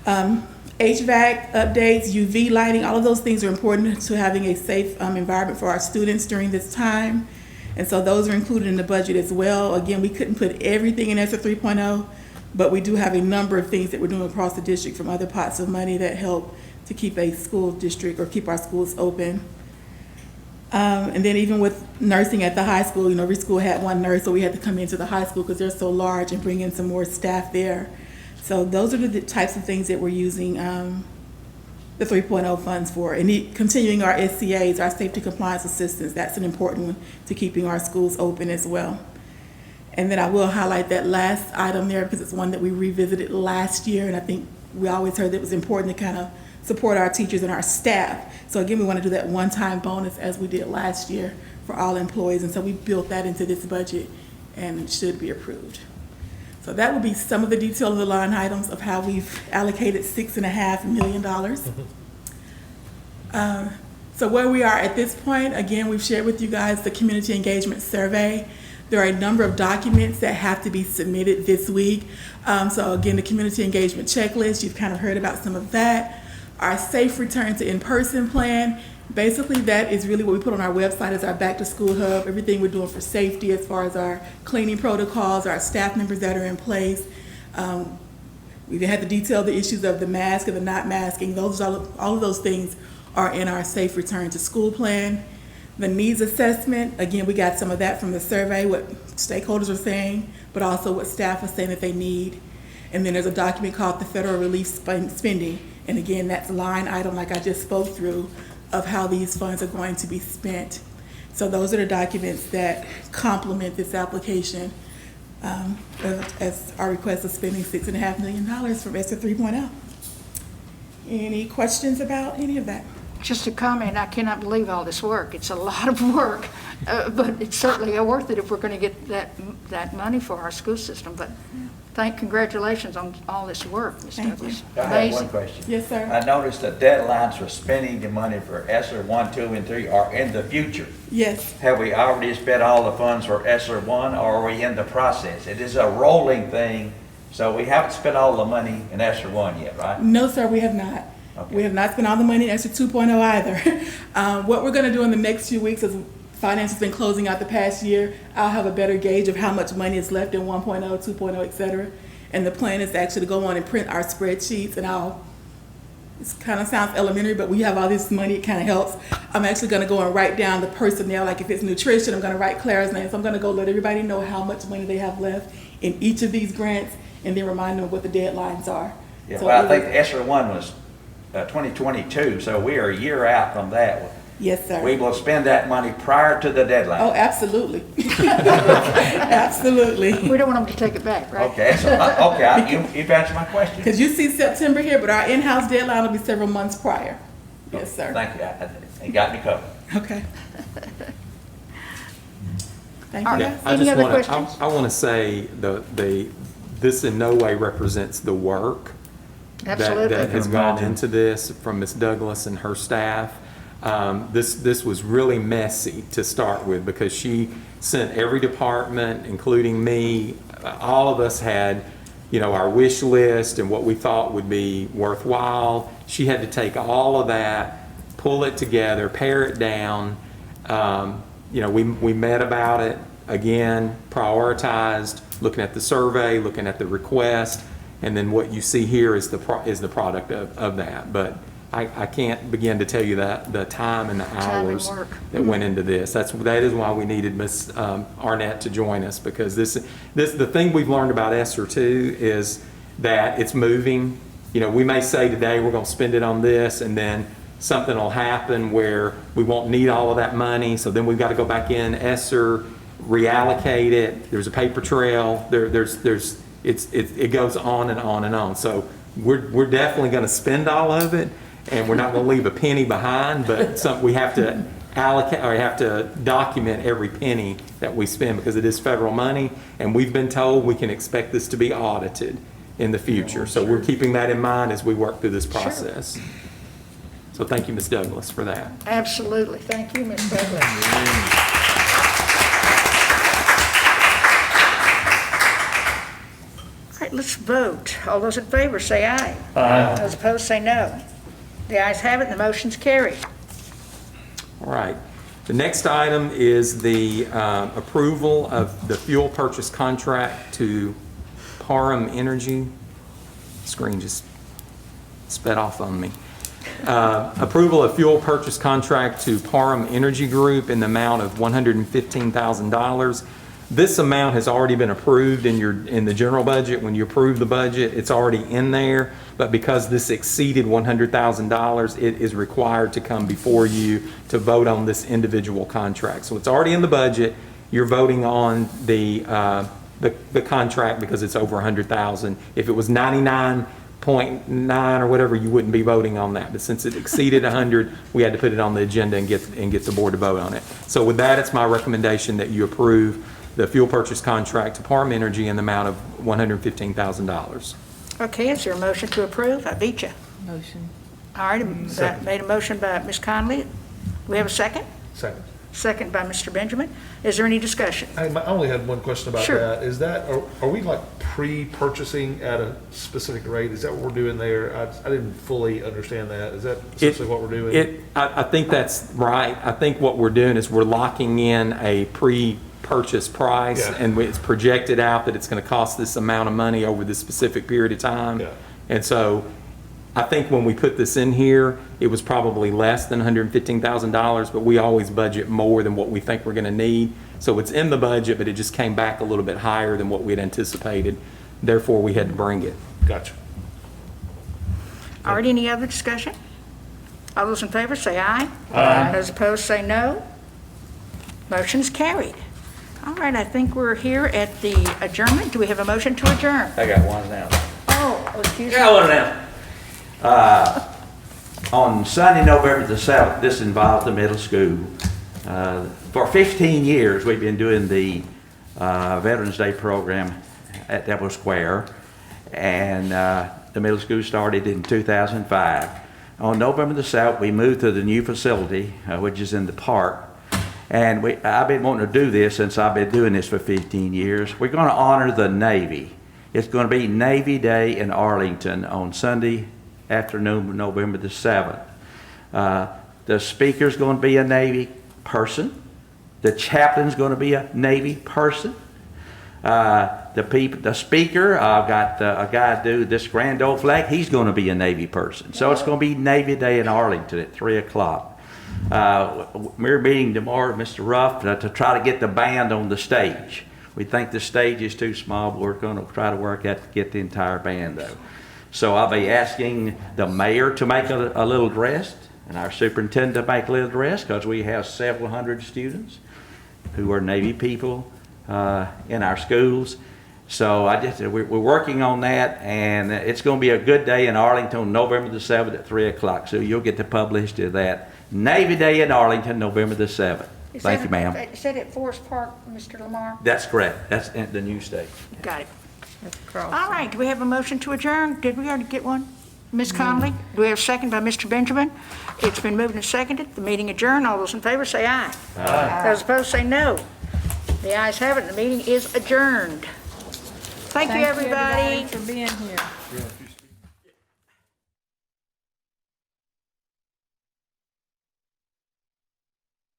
HVAC updates, UV lighting, all of those things are important to having a safe environment for our students during this time. And so those are included in the budget as well. Again, we couldn't put everything in ESSER 3.0, but we do have a number of things that we're doing across the district from other pots of money that help to keep a school district or keep our schools open. And then even with nursing at the high school, you know, every school had one nurse, so we had to come into the high school because they're so large and bring in some more staff there. So those are the types of things that we're using the 3.0 funds for. And continuing our SCAs, our safety compliance assistance, that's an important one to keeping our schools open as well. And then I will highlight that last item there because it's one that we revisited last year, and I think we always heard that it was important to kind of support our teachers and our staff. So again, we want to do that one-time bonus as we did last year for all employees, and so we built that into this budget and it should be approved. So that would be some of the detail of the line items of how we've allocated $6.5 million. So where we are at this point, again, we've shared with you guys the community engagement survey. There are a number of documents that have to be submitted this week. So again, the community engagement checklist, you've kind of heard about some of that. Our safe return to in-person plan, basically that is really what we put on our website as our back to school hub, everything we're doing for safety as far as our cleaning protocols, our staff members that are in place. We had to detail the issues of the mask and the not masking. All of those things are in our safe return to school plan. The needs assessment, again, we got some of that from the survey, what stakeholders are saying, but also what staff are saying that they need. And then there's a document called the federal relief spending. And again, that's a line item like I just spoke through of how these funds are going to be spent. So those are the documents that complement this application as our request of spending $6.5 million from ESSER 3.0. Any questions about any of that? Just a comment, I cannot believe all this work. It's a lot of work, but it's certainly worth it if we're going to get that money for our school system. But congratulations on all this work, Ms. Douglas. I have one question. Yes, sir. I noticed the deadlines for spending the money for ESSER 1, 2, and 3 are in the future. Yes. Have we already spent all the funds for ESSER 1, or are we in the process? It is a rolling thing, so we haven't spent all the money in ESSER 1 yet, right? No, sir, we have not. Okay. We have not spent all the money in ESSER 2.0 either. What we're going to do in the next few weeks as finance has been closing out the past year, I'll have a better gauge of how much money is left in 1.0, 2.0, et cetera. And the plan is actually to go on and print our spreadsheets, and it kind of sounds elementary, but we have all this money, it kind of helps. I'm actually going to go and write down the personnel, like if it's nutrition, I'm going to write Clara's name. So I'm going to go let everybody know how much money they have left in each of these grants, and then remind them of what the deadlines are. Yeah, So well, I think ESSER 1 was 2022, so we are a year out from that. Yes, sir. We will spend that money prior to the deadline. Oh, absolutely. Absolutely. We don't want them to take it back, right? Okay, so you've answered my question. Because you see September here, but our in-house deadline will be several months prior. Yes, sir. Thank you. You got me covered. Okay. Thank All you. right. Yeah, I Any just other want questions? I want to say this in no way represents the work Absolutely. that has gone into this from Ms. Douglas and her staff. This was really messy to start with because she sent every department, including me, all of us had, our wish list and what we thought would be worthwhile. She had to take all of that, pull it together, pare it down. We met about it again, prioritized, looking at the survey, looking at the request, and then what you see here is the product of that. But I can't begin to tell you that the time and the hours that went into this. That is why we needed Ms. Arnett to join us, because the thing we've learned about ESSER too is that it's moving. We may say today we're going to spend it on this, and then something will happen where we won't need all of that money. So then we've got to go back in ESSER, reallocate it. There's a paper trail. It goes on and on and on. So we're definitely going to spend all of it. And we're not going to leave a penny behind, but we have to allocate, or have to document every penny that we spend, because it is federal money, and we've been told we can expect this to be audited in the future. So we're keeping that in mind as we work through this process. Sure. So thank you, Ms. Douglas, for that. Absolutely. Thank you, Ms. Douglas. All right, let's vote. All those in favor say aye. Aye. Those opposed say no. The ayes have it, and the motion's carried. All right. The next item is the approval of the fuel purchase contract to Parham Energy. Screen just sped off on me. Approval of fuel purchase contract to Parham Energy Group in the amount of $115,000. This amount has already been approved in the general budget. When you approve the budget, it's already in there. But because this exceeded $100,000, it is required to come before you to vote on this individual contract. So it's already in the budget. You're voting on the contract because it's over $100,000. If it was 99.9 or whatever, you wouldn't be voting on that. But since it exceeded 100, we had to put it on the agenda and get the board to vote on it. So with that, it's my recommendation that you approve the fuel purchase contract to Parham Energy in the amount of $115,000. Okay, is there a motion to approve? I beat you. Motion. All right, made a motion by Ms. Conley. We have a second? Second. Second by Mr. Benjamin. Is there any discussion? I only had one question about Sure. that. Is that, are we like pre-purchasing at a specific rate? Is that what we're doing there? I didn't fully understand that. Is that essentially what we're doing? I think that's right. I think what we're doing is we're locking in a pre-purchase price, and it's projected out that it's going to cost this amount of money over this specific period of time. Yeah. And so I think when we put this in here, it was probably less than $115,000, but we always budget more than what we think we're going to need. So it's in the budget, but it just came back a little bit higher than what we had anticipated. Therefore, we had to bring it. Gotcha. All right, any other discussion? All those in favor say aye. Aye. Those opposed say no. Motion is carried. All right, I think we're here at the adjournment. Do we have a motion to adjourn? I got one now. Oh, excuse me. Got one now. On Sunday, November the 7th, this involved the middle school. For 15 years, we've been doing the Veterans Day program at Devil Square, and the middle school started in 2005. On November the 7th, we moved to the new facility, which is in the park, and I've been wanting to do this since I've been doing this for 15 years. We're going to honor the Navy. It's going to be Navy Day in Arlington on Sunday afternoon, November the 7th. The speaker's going to be a Navy person. The chaplain's going to be a Navy person. The speaker, I've got a guy do this grand old flag. He's going to be a Navy person. So it's going to be Navy Day in Arlington at 3 o'clock. We're meeting tomorrow, Mr. Ruff, to try to get the band on the stage. We think the stage is too small, but we're going to try to work out to get the entire band though. So I'll be asking the mayor to make a little address and our superintendent to make a little address, because we have several hundred students who are Navy people in our schools. So we're working on that, and it's going to be a good day in Arlington, November the 7th at 3 o'clock. So you'll get the published of that. Navy Day in Arlington, November the 7th. Thank you, ma'am. You said at Forest Park, Mr. Lamar? That's correct. That's in the new state. Got it. All right, do we have a motion to adjourn? Did we already get one? Ms. Conley. Do we have a second by Mr. Benjamin? It's been moved and seconded. The meeting adjourned. All those in favor say aye. Aye. Those opposed say no. The ayes have it. The meeting is adjourned. Thank you, everybody. for being here.